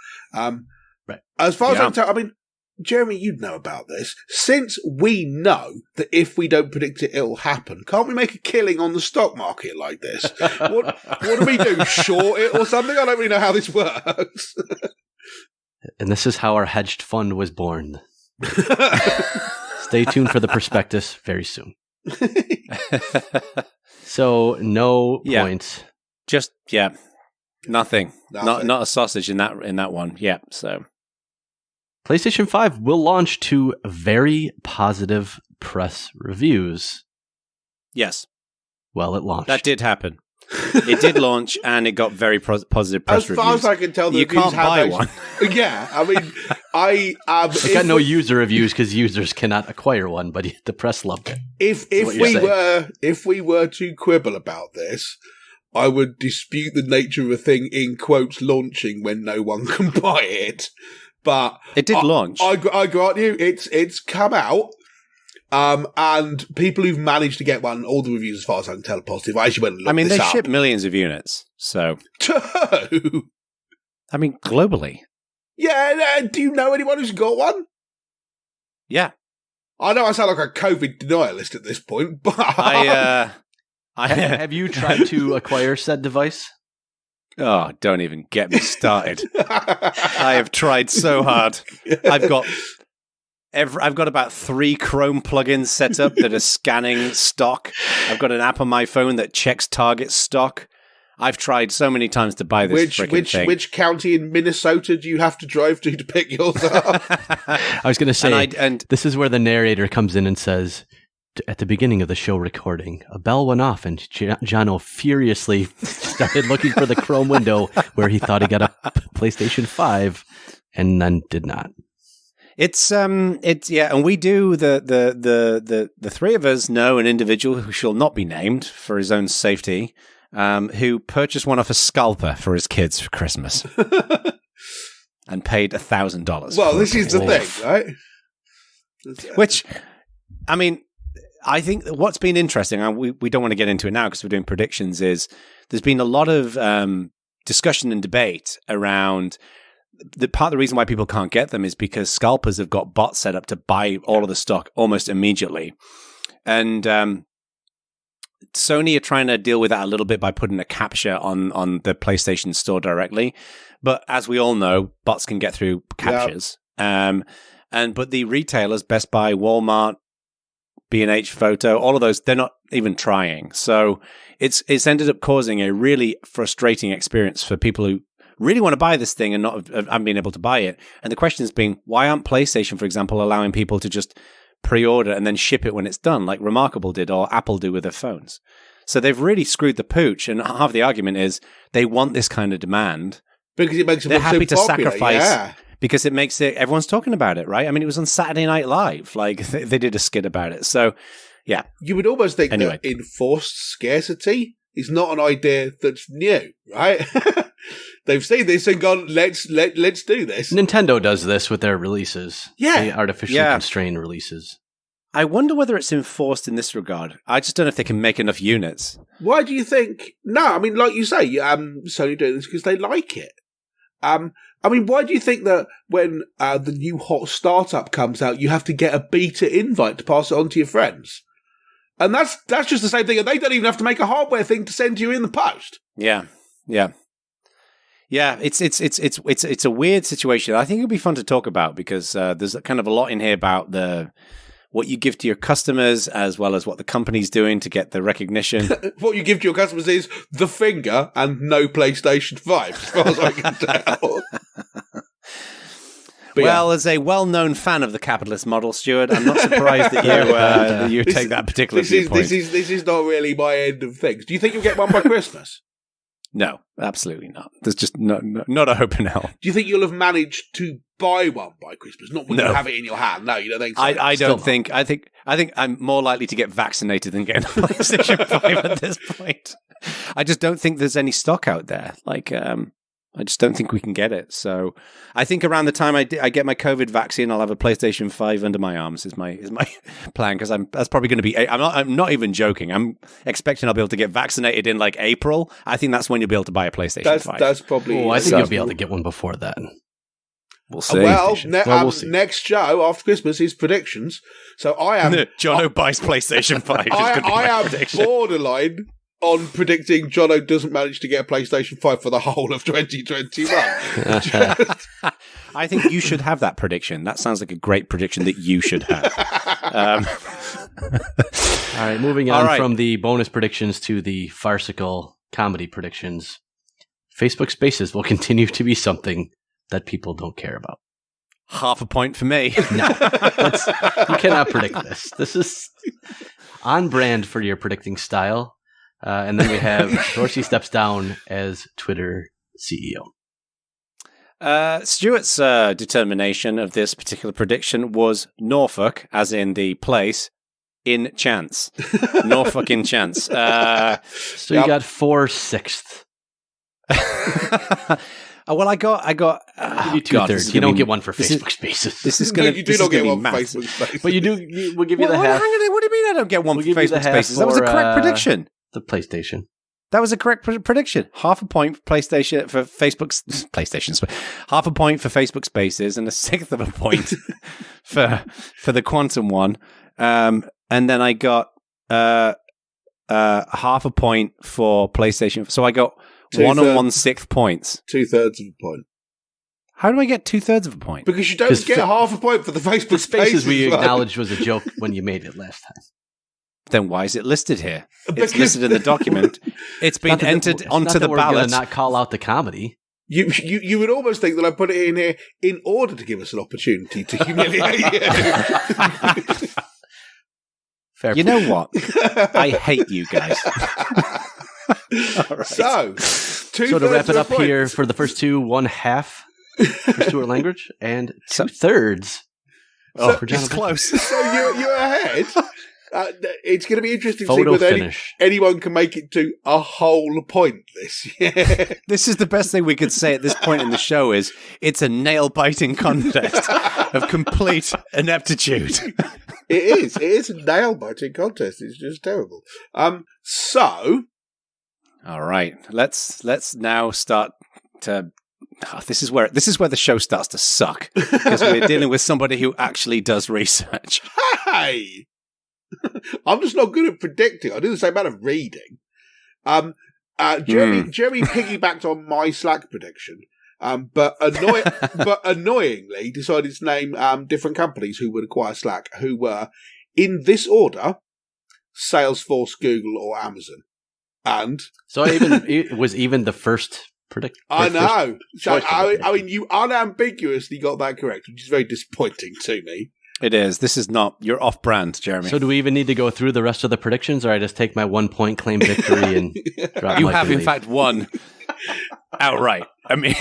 Right.
As far as I can tell, I mean, Jeremy, you'd know about this. Since we know that if we don't predict it, it'll happen, can't we make a killing on the stock market like this? What do we do? Short it or something? I don't really know how this works.
And this is how our hedged fund was born. Stay tuned for the prospectus very soon. So, no points.
Just, nothing. Not a sausage in that one. Yeah, so...
PlayStation 5 will launch to very positive press reviews.
Yes.
Well, it launched.
That did happen. It did launch, and it got very positive press reviews.
As far as I can tell,
you can't buy one.
Yeah, I mean,
it got no user reviews because users cannot acquire one, but the press loved it.
If we were to quibble about this, I would dispute the nature of a thing in quotes launching when no one can buy it. But
it did launch.
I grant you, it's come out, and people who've managed to get one, all the reviews, as far as I can tell, are positive. I actually went and looked this
they
up.
shipped millions of units, so.
I
mean, globally.
Yeah, do you know anyone who's got one?
Yeah.
I know I sound like a COVID denialist at this point, but...
Have you tried to acquire said device?
Oh, don't even get me started. I have tried so hard. I've got about 3 Chrome plugins set up that are scanning stock. I've got an app on my phone that checks Target stock. I've tried so many times to buy this freaking thing.
Which county in Minnesota do you have to drive to pick yours up?
I was going to say, and this is where the narrator comes in and says, at the beginning of the show recording, a bell went off and Jono furiously started looking for the Chrome window where he thought he got a PlayStation 5 and then did not.
It's and we do the 3 of us know an individual who shall not be named for his own safety, who purchased one off a scalper for his kids for Christmas and paid $1,000.
Well, this is the thing, right?
Which, I mean, I think what's been interesting, and we don't want to get into it now because we're doing predictions, is there's been a lot of discussion and debate around part of the reason why people can't get them is because scalpers have got bots set up to buy all of the stock almost immediately. And Sony are trying to deal with that a little bit by putting a capture on the PlayStation Store directly. But as we all know, bots can get through captures. Yep. But the retailers, Best Buy, Walmart, B&H Photo, all of those, they're not even trying. So it's ended up causing a really frustrating experience for people who really want to buy this thing and haven't been able to buy it. And the question has been, why aren't PlayStation, for example, allowing people to just pre-order and then ship it when it's done, like Remarkable did or Apple do with their phones? So they've really screwed the pooch. And half the argument is they want this kind of demand.
Because it makes it
they're happy
so
to
popular,
sacrifice because it makes it, everyone's talking about it, right? I mean, it was on Saturday Night Live. Like, they did a skit about it. So, yeah.
You would almost think that enforced scarcity is not an idea that's new, right? They've seen this and gone, let's do this.
Nintendo does this with their releases.
Yeah.
They artificially constrain releases.
I wonder whether it's enforced in this regard. I just don't know if they can make enough units.
Why do you think? No, I mean, like you say, Sony do this because they like it. I mean, why do you think that when the new hot startup comes out, you have to get a beta invite to pass it on to your friends? And that's just the same thing. And they don't even have to make a hardware thing to send you in the post.
Yeah. Yeah, it's a weird situation. I think it'll be fun to talk about because there's kind of a lot in here about what you give to your customers as well as what the company's doing to get the recognition.
What you give to your customers is the finger and no PlayStation 5, as far as I can tell.
Well, as a well-known fan of the capitalist model, Stuart, I'm not surprised that you take that particular viewpoint.
This is not really my end of things. Do you think you'll get one by Christmas?
No, absolutely not. There's just not a hope in hell.
Do you think you'll have managed to buy one by Christmas? Not when you have it in your hand. No, you don't think so?
I don't think. I think I'm more likely to get vaccinated than getting a PlayStation 5 at this point. I just don't think there's any stock out there. I just don't think we can get it. So I think around the time I get my COVID vaccine, I'll have a PlayStation 5 under my arms is my plan, because that's probably going to be. I'm not even joking. I'm expecting I'll be able to get vaccinated in like April. I think that's when you'll be able to buy a PlayStation 5.
That's probably.
I think you'll be able to get one before then.
We'll see.
We'll see. Next show after Christmas is predictions. So I am.
Jono buys PlayStation 5.
I am borderline on predicting Jono doesn't manage to get a PlayStation 5 for the whole of 2021.
I think you should have that prediction. That sounds like a great prediction that you should have.
All right, moving on from the bonus predictions to the farcical comedy predictions. Facebook Spaces will continue to be something that people don't care about.
Half a point for me.
No, you cannot predict this. This is on brand for your predicting style. And then we have Dorsey steps down as Twitter CEO.
Stuart's determination of this particular prediction was Norfolk, as in the place, in chance. Norfolk in chance.
So you got 4/6.
Well, I got.
I'll give you 2/3. You don't get one for Facebook Spaces.
This is going to.
You do not get one for Facebook Spaces,
but you do. We'll give you the half.
What do you mean I don't get one for Facebook Spaces? That was a correct prediction.
The PlayStation.
That was a correct prediction. Half a point for PlayStation for Facebook's PlayStation. Half a point for Facebook Spaces, and a sixth of a point for the Quantum one. And then I got half a point for PlayStation. So I got 1 and 1/6 points.
2/3 of a point.
How do I get 2/3 of a point?
Because you don't get half a point for the Facebook Spaces
we acknowledged was a joke when you made it last time.
Then why is it listed here? It's listed in the document. It's been entered onto the ballot.
We're going to not call out the comedy.
You would almost think that I put it in here in order to give us an opportunity to humiliate you.
Fair
you know what? I hate you guys.
Right. So
to wrap it up here for the first two, 1/2 for Stuart Langridge and 2/3 for Jonathan.
It's close.
So you're ahead. It's going to be interesting to see whether anyone can make it to a whole point this year.
This is the best thing we could say at this point in the show is it's a nail-biting contest of complete ineptitude.
It is a nail-biting contest. It's just terrible. So...
All right. Let's now start to... this is where the show starts to suck, because we're dealing with somebody who actually does research.
Hey! I'm just not good at predicting. I do the same amount of reading. Jeremy piggybacked on my Slack prediction, but annoyingly decided to name different companies who would acquire Slack, who were, in this order, Salesforce, Google, or Amazon. And
so it was even the first prediction.
I know. So I mean, you unambiguously got that correct, which is very disappointing to me.
It is. This is not. You're off brand, Jeremy.
So do we even need to go through the rest of the predictions, or I just take my 1 point claim victory and drop
you
my
have,
belief?
in fact, won outright. I mean,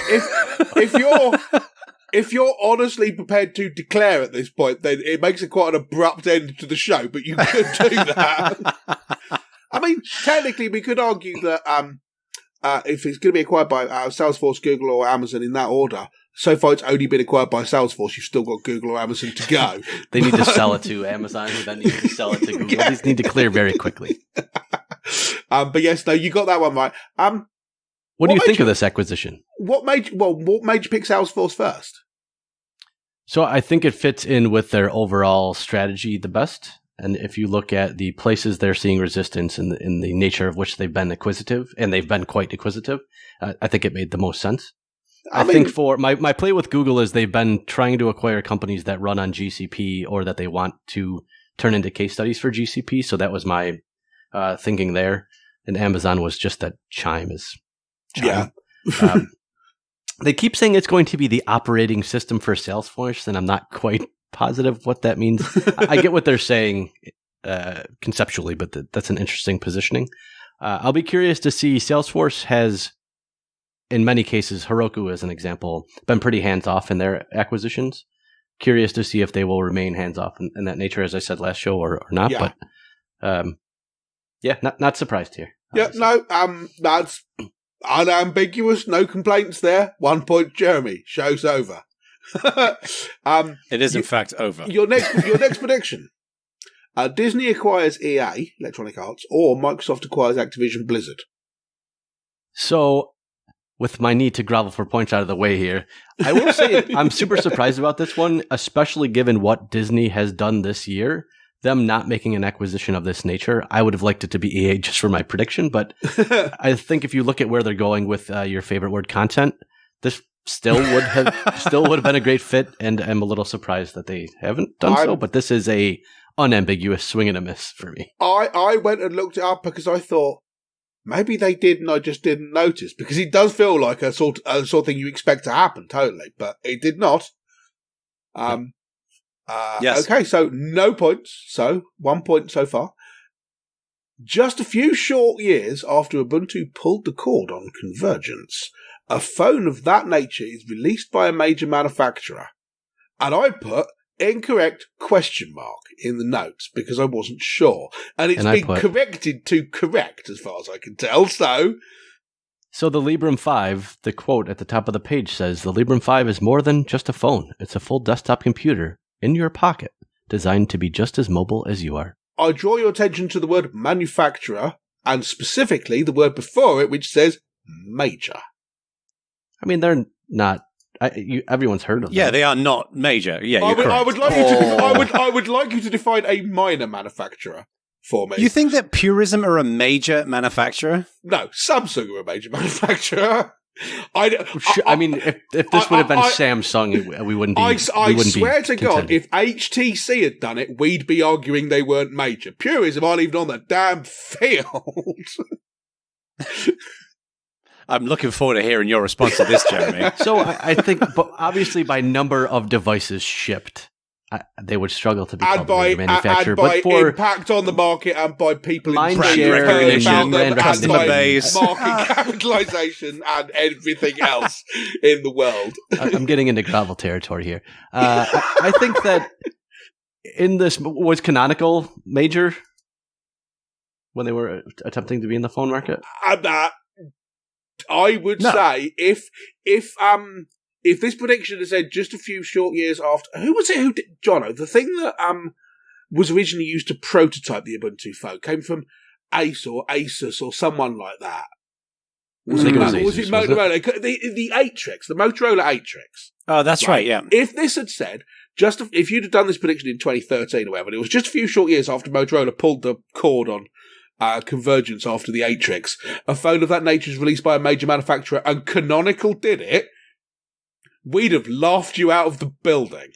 if you're honestly prepared to declare at this point, then it makes it quite an abrupt end to the show, but you could do that. I mean, technically, we could argue that if it's going to be acquired by Salesforce, Google, or Amazon in that order, so far it's only been acquired by Salesforce. You've still got Google or Amazon to go.
They need to sell it to Amazon, who then needs to sell it to Google.
Yeah.
These need to clear very quickly.
But yes, no, you got that one right.
What do you think of this acquisition?
What made you pick Salesforce first?
So I think it fits in with their overall strategy the best. And if you look at the places they're seeing resistance in the nature of which they've been acquisitive, and they've been quite acquisitive, I think it made the most sense. I think for my play with Google is they've been trying to acquire companies that run on GCP or that they want to turn into case studies for GCP. So that was my thinking there. And Amazon was just that Chime is Chime. Yeah. They keep saying it's going to be the operating system for Salesforce, and I'm not quite positive what that means. I get what they're saying conceptually, but that's an interesting positioning. I'll be curious to see. Salesforce has, in many cases, Heroku as an example, been pretty hands-off in their acquisitions. Curious to see if they will remain hands-off in that nature, as I said last show, or not. Yeah. But not surprised here.
Obviously. Yeah, no, that's unambiguous. No complaints there. 1 point, Jeremy. Show's over.
It is in fact over.
Your next prediction. Disney acquires EA, Electronic Arts, or Microsoft acquires Activision Blizzard.
So, with my need to grovel for points out of the way here, I will say I'm super surprised about this one, especially given what Disney has done this year. Them not making an acquisition of this nature. I would have liked it to be EA just for my prediction, but I think if you look at where they're going with your favorite word, content, this still would have been a great fit, and I'm a little surprised that they haven't done so, but this is a unambiguous swing and a miss for me.
I went and looked it up because I thought maybe they did and I just didn't notice, because it does feel like a sort of thing you expect to happen, totally, but it did not. Yes. Okay, so no points. So 1 point so far. Just a few short years after Ubuntu pulled the cord on convergence, a phone of that nature is released by a major manufacturer. And I put incorrect ? In the notes because I wasn't sure. And it's been corrected to correct as far as I can tell.
So the Librem 5, the quote at the top of the page says, the Librem 5 is more than just a phone. It's a full desktop computer in your pocket, designed to be just as mobile as you are.
I draw your attention to the word manufacturer, and specifically the word before it, which says major.
I mean, they're not. Everyone's heard of them.
Yeah, they are not major. Yeah, you're correct.
I would like you to define a minor manufacturer for me.
You think that Purism are a major manufacturer?
No, Samsung are a major manufacturer.
I mean, if this would have been Samsung, we wouldn't be.
I swear to God, if HTC had done it, we'd be arguing they weren't major. Purism aren't even on the damn field.
I'm looking forward to hearing your response to this, Jeremy.
So I think, but obviously, by number of devices shipped, they would struggle to be called a manufacturer.
And by
but for
impact on the market and by people in
brand
recognition,
brand
customer
base,
market capitalization, and everything else in the world.
I'm getting into gravel territory here. I think that in this was Canonical major when they were attempting to be in the phone market.
I would say if this prediction had said just a few short years after, who was it who did, Jono, the thing that was originally used to prototype the Ubuntu phone came from Ace or Asus or someone like that. Was it Motorola? The 8-Trix, the Motorola 8-Trix.
Oh, that's right, yeah.
If this had said, if you'd have done this prediction in 2013 or whatever, it was just a few short years after Motorola pulled the cord on convergence after the 8-Trix, a phone of that nature is released by a major manufacturer and Canonical did it, we'd have laughed you out of the building.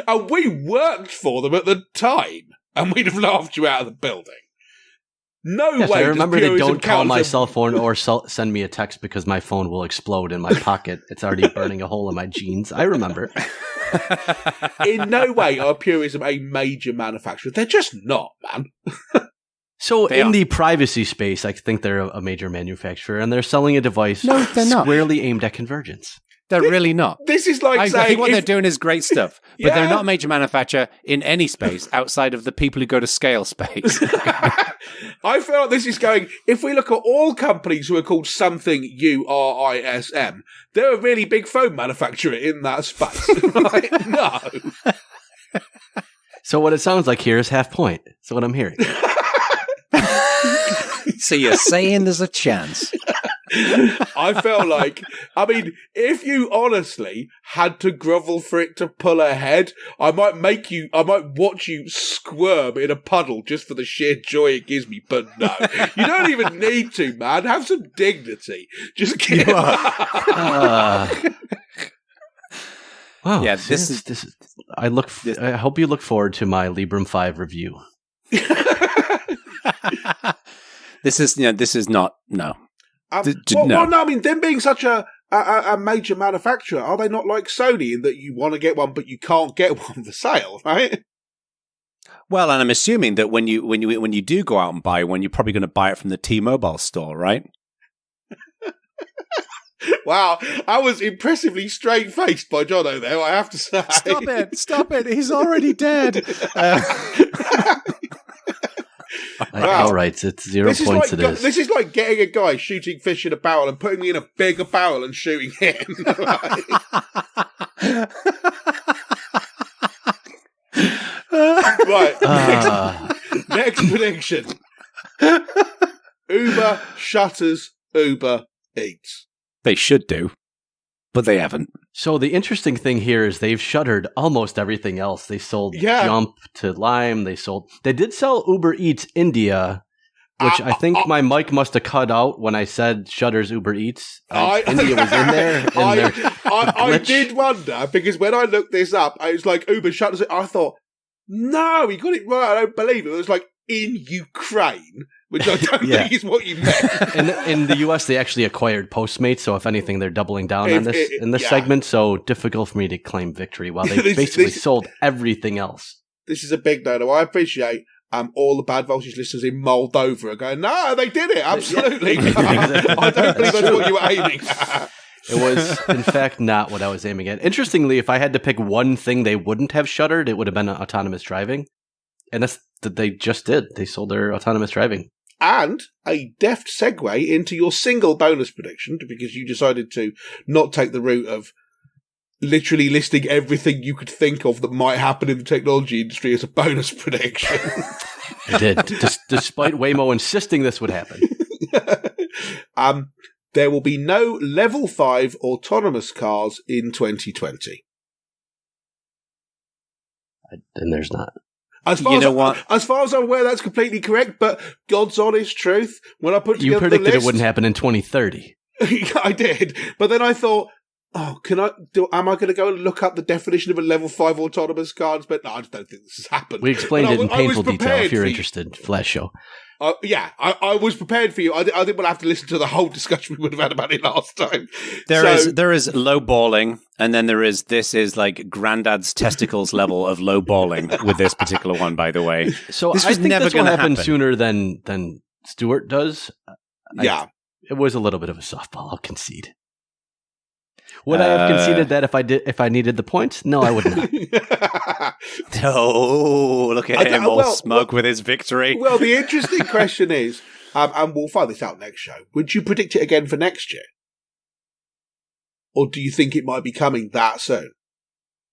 and we worked for them at the time, and we'd have laughed you out of the building. No way.
I remember they don't call my cell phone or send me a text because my phone will explode in my pocket. It's already burning a hole in my jeans. I remember.
In no way are Purism a major manufacturer. They're just not, man.
So in the privacy space, I think they're a major manufacturer, and they're selling a device squarely aimed at convergence.
They're really not.
This is like saying...
I think what they're doing is great stuff, but they're not a major manufacturer in any space outside of the people who go to scale space.
I feel like this is going, if we look at all companies who are called something URISM, they're a really big phone manufacturer in that space. Right? No.
So what it sounds like here is half point. That's what I'm hearing.
So you're saying there's a chance.
I felt like, I mean, if you honestly had to grovel for it to pull ahead, I might watch you squirm in a puddle just for the sheer joy it gives me. But no, you don't even need to, man. Have some dignity. Just get
Wow.
Yeah, this is.
I hope you look forward to my Librem 5 review.
This is not no.
No, I mean, them being such a major manufacturer, are they not like Sony in that you want to get one but you can't get one for sale, right?
Well, and I'm assuming that when you do go out and buy one, you're probably going to buy it from the T-Mobile store, right?
Wow, I was impressively straight-faced by Jono there, I have to say.
Stop it, he's already dead.
Wow. All right, it's 0 points it is.
This is like getting a guy shooting fish in a barrel and putting me in a bigger barrel and shooting him. Right, next prediction. Uber shutters Uber Eats.
They should do, but they haven't.
So the interesting thing here is they've shuttered almost everything else. They sold Jump to Lime. They did sell Uber Eats India, which I think my mic must have cut out when I said shutters Uber Eats. India was in there.
I did wonder, because when I looked this up, I was like, Uber shutters it. I thought, no, he got it right. I don't believe it. It was like in Ukraine, which I don't think is what you meant.
In the US, they actually acquired Postmates, so if anything, they're doubling down on this in this segment, so difficult for me to claim victory while they basically sold everything else.
This is a big no. I appreciate all the Bad Voltage listeners in Moldova are going, no, they did it, absolutely. I don't believe that's what you were aiming at.
It was, in fact, not what I was aiming at. Interestingly, if I had to pick one thing they wouldn't have shuttered, it would have been autonomous driving. And that's that they just did. They sold their autonomous driving.
And a deft segue into your single bonus prediction, because you decided to not take the route of literally listing everything you could think of that might happen in the technology industry as a bonus prediction.
I did, despite Waymo insisting this would happen.
There will be no level 5 autonomous cars in 2020.
And there's not.
As far as I'm aware, that's completely correct, but God's honest truth, when I put together
you predicted
the list,
it wouldn't happen in 2030.
I did, but then I thought, am I going to go and look up the definition of a level 5 autonomous car? But no, I just don't think this has happened.
We explained it in painful detail if you're interested. Flash show.
I was prepared for you. I didn't want to have to listen to the whole discussion we would have had about it last time.
There is low balling, and then this is like granddad's testicles level of low balling with this particular one, by the way.
So
this
I think
never
this will happen sooner than Stuart does. It was a little bit of a softball, I'll concede. Would I have conceded that if I needed the points? No, I would not.
Oh, look at him all smug with his victory.
Well, the interesting question is, and we'll find this out next show, would you predict it again for next year? Or do you think it might be coming that soon?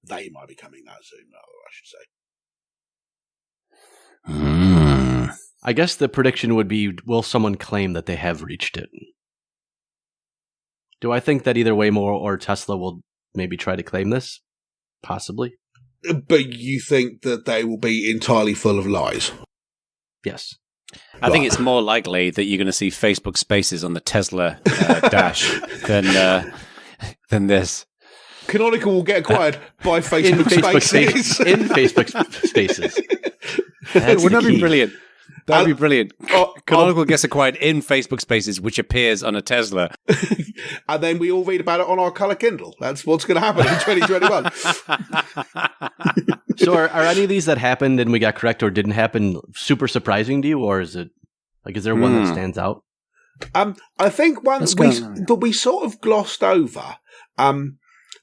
They might be coming that soon, I should say.
I guess the prediction would be, will someone claim that they have reached it? Do I think that either Waymo or Tesla will maybe try to claim this? Possibly.
But you think that they will be entirely full of lies?
Yes.
I think it's more likely that you're going to see Facebook Spaces on the Tesla dash than this.
Canonical will get acquired by Facebook Spaces.
In Facebook Spaces.
Wouldn't that be brilliant? That would be brilliant. Canonical gets acquired in Facebook Spaces, which appears on a Tesla.
And then we all read about it on our colour Kindle. That's what's going to happen in 2021.
So are any of these that happened and we got correct or didn't happen super surprising to you? Or is it like, is there one that stands out?
I think one that we sort of glossed over.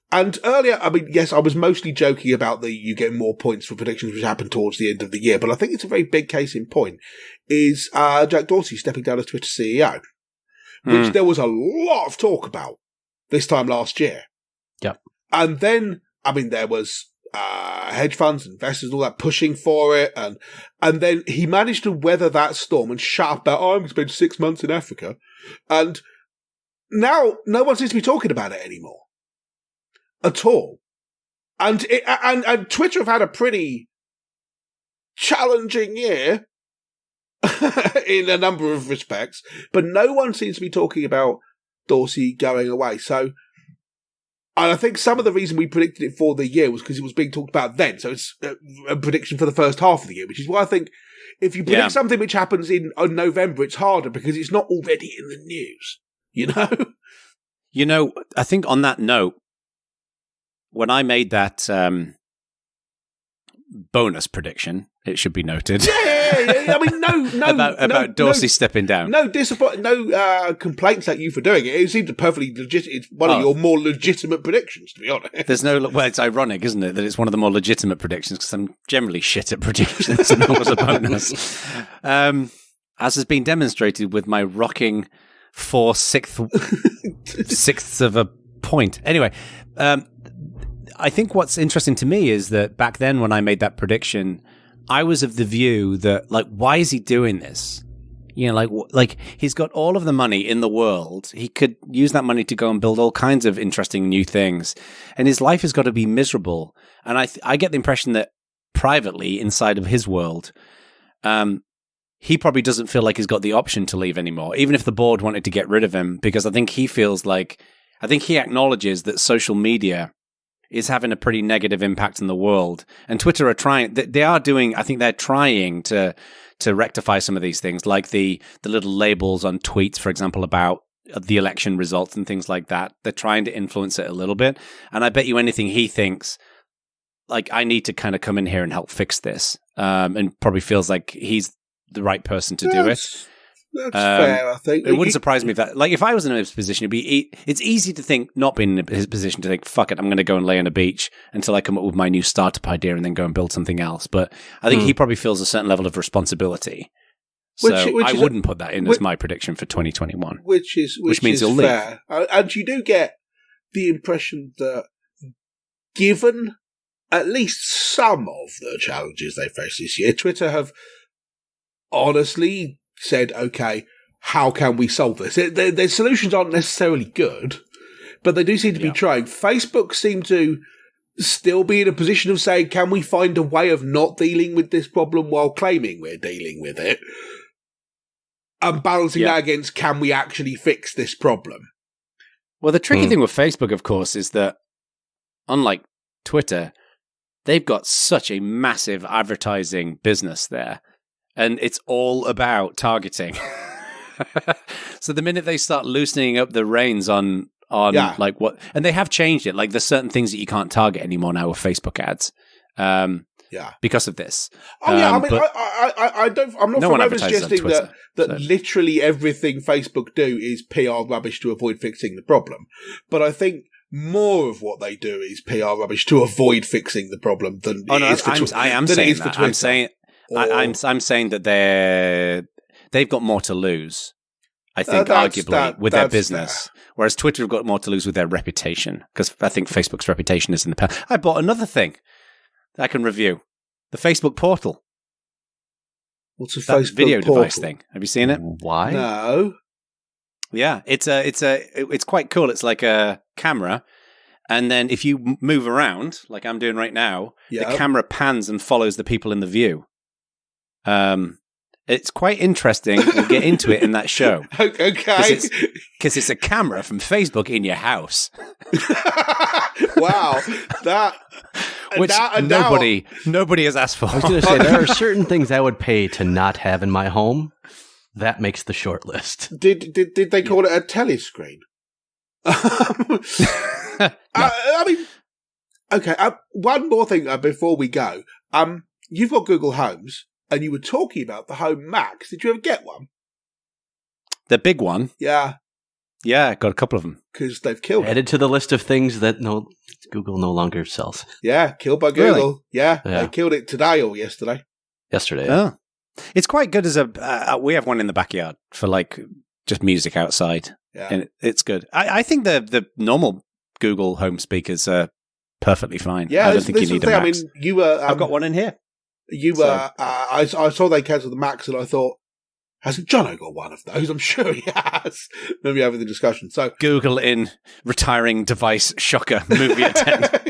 And earlier, I mean, yes, I was mostly joking about you get more points for predictions which happened towards the end of the year, but I think it's a very big case in point, is Jack Dorsey stepping down as Twitter CEO, which there was a lot of talk about this time last year.
Yep.
And then, I mean, there was hedge funds, investors, and all that pushing for it, and then he managed to weather that storm and shut up about, I'm going to spend 6 months in Africa, and now no one seems to be talking about it anymore at all. And Twitter have had a pretty challenging year in a number of respects, but no one seems to be talking about Dorsey going away. So, and I think some of the reason we predicted it for the year was because it was being talked about then. So it's a prediction for the first half of the year, which is why I think if you predict something which happens in November, it's harder because it's not already in the news, you know?
You know, I think on that note, when I made that bonus prediction, it should be noted.
Yeah. I mean, no
about Dorsey stepping down.
No complaints at you for doing it. It seemed perfectly legit. It's one of your more legitimate predictions, to be honest.
There's no. Well, it's ironic, isn't it, that it's one of the more legitimate predictions because I'm generally shit at predictions, and that was a bonus. As has been demonstrated with my rocking 4 sixths of a point. Anyway. I think what's interesting to me is that back then when I made that prediction, I was of the view that, like, why is he doing this? You know, like he's got all of the money in the world. He could use that money to go and build all kinds of interesting new things. And his life has got to be miserable. And I get the impression that privately inside of his world, he probably doesn't feel like he's got the option to leave anymore, even if the board wanted to get rid of him, because I think he acknowledges that social media is having a pretty negative impact in the world. And Twitter are trying to rectify some of these things, like the little labels on tweets, for example, about the election results and things like that. They're trying to influence it a little bit. And I bet you anything he thinks, like, I need to kind of come in here and help fix this. And probably feels like he's the right person to do it.
That's fair, I think.
It wouldn't surprise me if I was in his position, it's easy to think, not being in his position, to think, fuck it, I'm going to go and lay on a beach until I come up with my new startup idea and then go and build something else. But I think he probably feels a certain level of responsibility. So I wouldn't put that in as my prediction for 2021.
Which means he'll fair. Leave. And you do get the impression that given at least some of the challenges they face this year, Twitter have honestly said, okay, how can we solve this? Their solutions aren't necessarily good, but they do seem to be trying. Facebook seem to still be in a position of saying, can we find a way of not dealing with this problem while claiming we're dealing with it? And balancing that against, can we actually fix this problem?
Well, the tricky thing with Facebook, of course, is that unlike Twitter, they've got such a massive advertising business there. And it's all about targeting. So the minute they start loosening up the reins on like what, and they have changed it. Like there's certain things that you can't target anymore now with Facebook ads. Because of this.
I mean, I'm not forever suggesting that literally everything Facebook do is PR rubbish to avoid fixing the problem. But I think more of what they do is PR rubbish to avoid fixing the problem than it is for Twitter. I'm saying that they've got more to lose, I think, arguably, with their business. Fair. Whereas Twitter have got more to lose with their reputation, because I think Facebook's reputation is in the past. I bought another thing that I can review. The Facebook portal. What's a Facebook
video
portal?
Device thing? Have you seen it?
Why?
No.
Yeah, it's quite cool. It's like a camera. And then if you move around, like I'm doing right now, the camera pans and follows the people in the view. It's quite interesting. We'll get into it in that show.
Okay.
Because it's a camera from Facebook in your house.
Wow.
Which nobody has asked for.
I was going to say, there are certain things I would pay to not have in my home. That makes the short list.
Did they call it a telescreen? I mean, okay. One more thing before we go. You've got Google Homes, and you were talking about the Home Max. Did you ever get one?
The big one?
Yeah.
Yeah, got a couple of them.
Because they've killed it.
Added to the list of things that Google no longer sells.
Yeah, killed by Google.
Really?
Yeah, they killed it today or yesterday.
Yesterday.
Oh. It's quite good as we have one in the backyard for like just music outside.
Yeah.
And it's good. I think the normal Google Home speakers are perfectly fine.
Yeah,
I don't think you need a Max.
I mean,
I've got one in here.
I saw they cancelled the Max, and I thought, Hasn't Jono got one of those? I'm sure he has. Maybe having the discussion. So
Google in retiring device shocker movie attendant.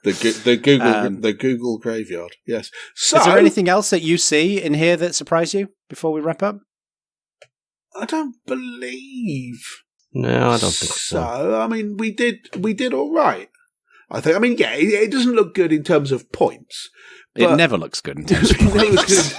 the Google graveyard. Yes. So,
is there anything else that you see in here that surprised you before we wrap up?
I don't believe.
No, I don't think so.
I mean, we did all right. I think. I mean, yeah, it doesn't look good in terms of points.
It never looks good in terms of points.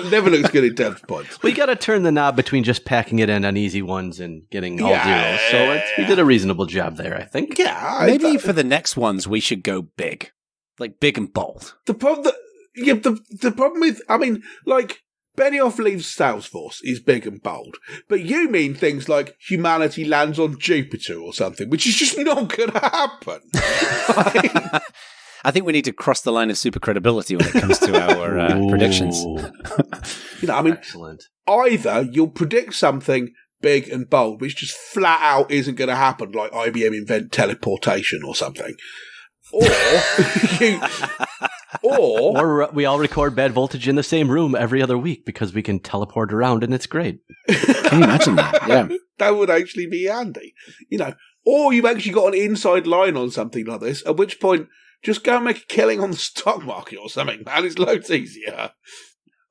never looks good in terms of points.
We got to turn the knob between just packing it in on easy ones and getting all zeros. So we did a reasonable job there, I think.
Yeah,
maybe for the next ones we should go big, like big and bold.
The problem with, I mean, like Benioff leaves Salesforce is big and bold, but you mean things like humanity lands on Jupiter or something, which is just not going to happen.
I think we need to cross the line of super credibility when it comes to our predictions.
I mean,
excellent.
Either you'll predict something big and bold, which just flat out isn't going to happen, like IBM invent teleportation or something,
or we all record Bad Voltage in the same room every other week because we can teleport around and it's great.
Can you imagine that? Yeah,
that would actually be handy. Or you've actually got an inside line on something like this, at which point, just go and make a killing on the stock market or something, man. It's loads easier.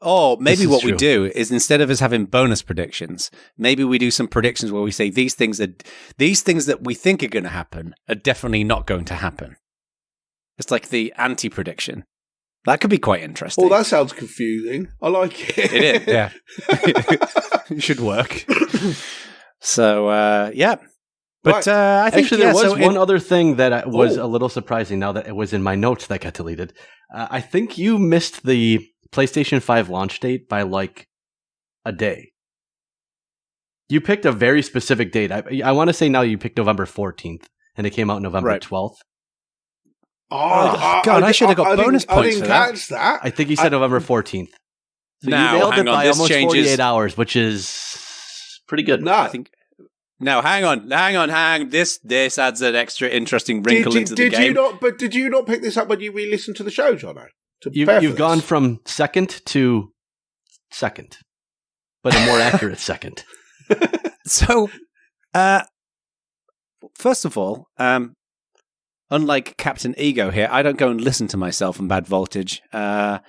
Or maybe what we do is, instead of us having bonus predictions, maybe we do some predictions where we say these things that we think are going to happen are definitely not going to happen. It's like the anti-prediction. That could be quite interesting.
Oh, that sounds confusing. I like it.
It is, yeah. It should work. So, yeah. But I think
actually there was one other thing that was a little surprising now that it was in my notes that got deleted. I think you missed the PlayStation 5 launch date by like a day. You picked a very specific date. I want to say now you picked November 14th and it came out November 12th.
Oh, God, I should have got bonus points for that.
I didn't catch that.
I think you said November 14th. So
now,
you nailed it by almost
changes.
48 hours, which is pretty good.
No,
I think. Now, hang on. This adds an extra interesting wrinkle into the game.
Did you not pick this up when you re-listened to the show, Jono?
You've gone from second to second, but a more accurate second.
So, first of all, unlike Captain Ego here, I don't go and listen to myself in Bad Voltage. I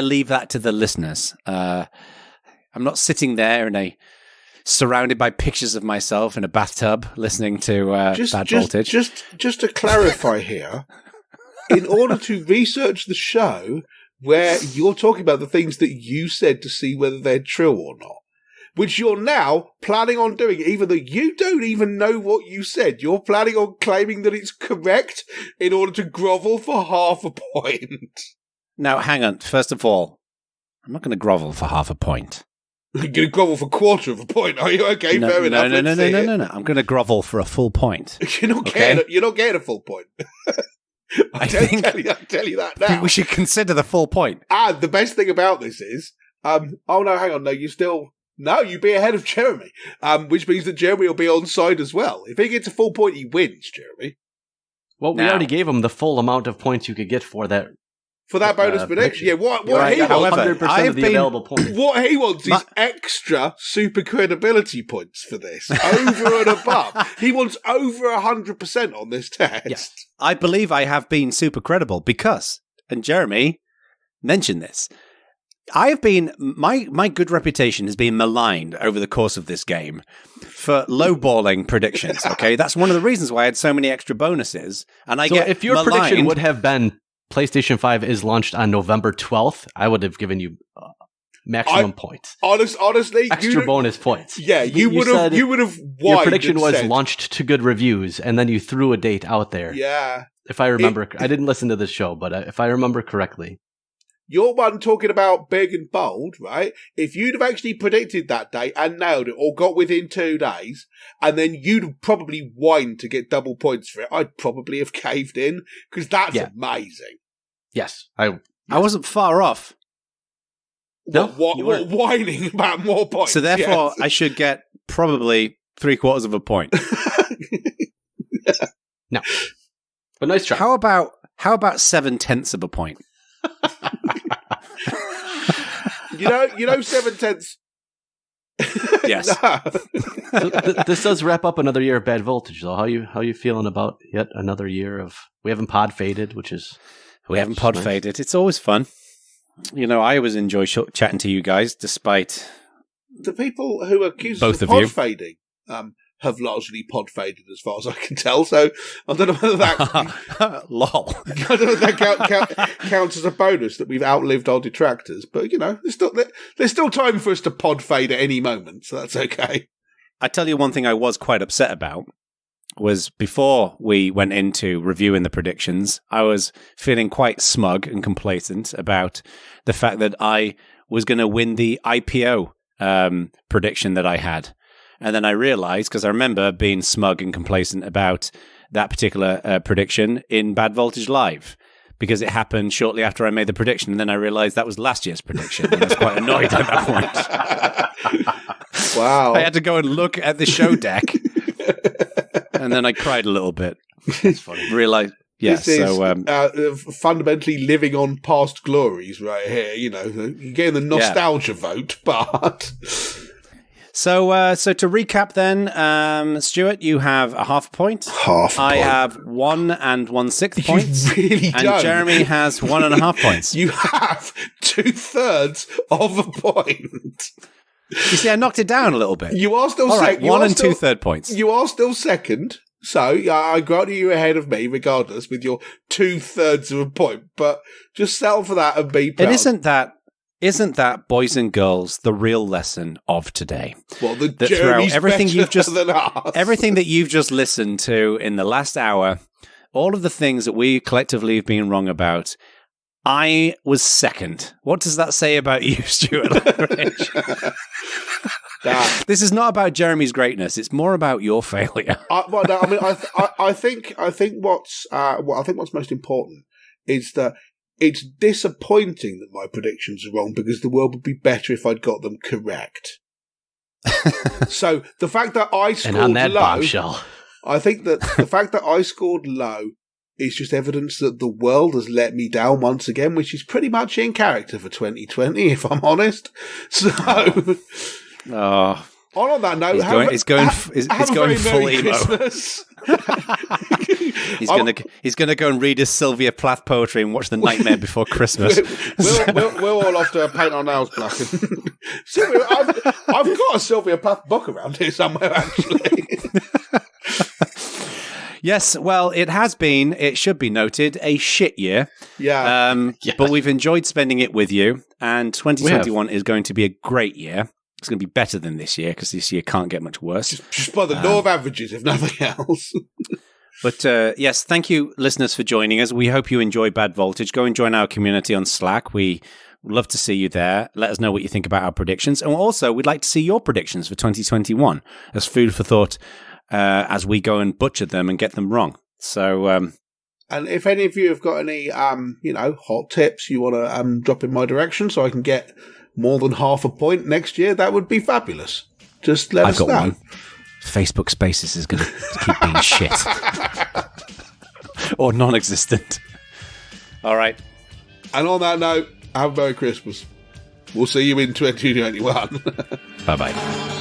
leave that to the listeners. I'm not sitting there surrounded by pictures of myself in a bathtub listening to Bad Voltage.
Just to clarify here, in order to research the show where you're talking about the things that you said to see whether they're true or not, which you're now planning on doing, even though you don't even know what you said, you're planning on claiming that it's correct in order to grovel for half a point.
Now, hang on. First of all, I'm not going to grovel for half a point.
You're going to grovel for a quarter of a point, are you? Okay, fair enough.
No. I'm going to grovel for a full point.
You're not getting a full point. I'll tell you that now.
I think we should consider the full point.
And the best thing about this is, hang on, no, you'd be ahead of Jeremy, which means that Jeremy will be on side as well. If he gets a full point, he wins, Jeremy.
Well, we already gave him the full amount of points you could get for that.
For that bonus prediction. Yeah, what
right,
he wants,
100% of the available points.
What he wants is extra super credibility points for this, over and above. He wants over 100% on this test.
Yes. I believe I have been super credible because, and Jeremy mentioned this, I have been, my good reputation has been maligned over the course of this game for lowballing predictions, okay? That's one of the reasons why I had so many extra bonuses. And
if your prediction would have been PlayStation 5 is launched on November 12th, I would have given you maximum points.
Honestly,
extra bonus points.
Yeah, you would have won.
Your prediction was launched to good reviews, and then you threw a date out there.
Yeah.
If I remember, I didn't listen to the show, but if I remember correctly.
You're one talking about big and bold, right? If you'd have actually predicted that date and nailed it, or got within 2 days, and then you'd have probably whined to get double points for it, I'd probably have caved in, because that's amazing.
Yes.
I wasn't far off.
No,
what whining about more points?
So therefore, I should get probably 3/4 of a point.
No. But nice try.
How about 7/10 of a point?
You know, 7/10
Yes.
This does wrap up another year of Bad Voltage, though. How you feeling about yet another year of... We haven't pod faded, which is...
We haven't pod faded. It's always fun. You know, I always enjoy chatting to you guys, despite...
The people who accuse
both
us of pod fading have largely pod faded, as far as I can tell. So I don't know whether that...
Lol.
I don't know if that counts as a bonus that we've outlived our detractors. But, you know, there's still time for us to pod fade at any moment, so that's okay.
I tell you one thing I was quite upset about was before we went into reviewing the predictions, I was feeling quite smug and complacent about the fact that I was going to win the IPO prediction that I had. And then I realized, because I remember being smug and complacent about that particular prediction in Bad Voltage Live, because it happened shortly after I made the prediction. And then I realized that was last year's prediction. And I was quite annoyed at that point.
Wow.
I had to go and look at the show deck. And then I cried a little bit. That's funny. Realized. Yeah,
this is fundamentally living on past glories right here. You know, you're getting the nostalgia vote, but...
So to recap then, Stuart, you have a half a point. I have 1 1/6 points.
You really
and
don't.
Jeremy has 1.5 points.
You have 2/3 of a point.
You see, I knocked it down a little bit.
You are still
all right, 1 2/3 points.
You are still second. So I grant you ahead of me, regardless, with your 2/3 of a point. But just settle for that and be proud.
And isn't that, boys and girls, the real lesson of today?
Well, the
that
journey's
everything
better
you've just
than us.
everything that you've just listened to in the last hour, all of the things that we collectively have been wrong about. I was second. What does that say about you, Stuart Langridge? This is not about Jeremy's greatness. It's more about your failure.
I think what's most important is that it's disappointing that my predictions are wrong, because the world would be better if I'd got them correct. So the fact that I scored
and on that
low,
bombshell.
I think that the fact that I scored low is just evidence that the world has let me down once again, which is pretty much in character for 2020, if I'm honest. So, on that note,
he's going full emo. He's going to go and read his Sylvia Plath poetry and watch The Nightmare Before Christmas.
We're all off to paint our nails black. Sylvia, I've got a Sylvia Plath book around here somewhere, actually.
Yes, well, it should be noted, a shit year.
Yeah.
But we've enjoyed spending it with you, and 2021 is going to be a great year. It's going to be better than this year, because this year can't get much worse.
Just by the law of averages, if nothing else.
But yes, thank you, listeners, for joining us. We hope you enjoy Bad Voltage. Go and join our community on Slack. We love to see you there. Let us know what you think about our predictions. And also, we'd like to see your predictions for 2021 as food for thought as we go and butcher them and get them wrong. So...
and if any of you have got any, hot tips you want to drop in my direction so I can get more than half a point next year, that would be fabulous. Just let us know. I've got one.
Facebook Spaces is going to keep being shit. Or non-existent. All right.
And on that note, have a Merry Christmas. We'll see you in 2021.
Bye-bye.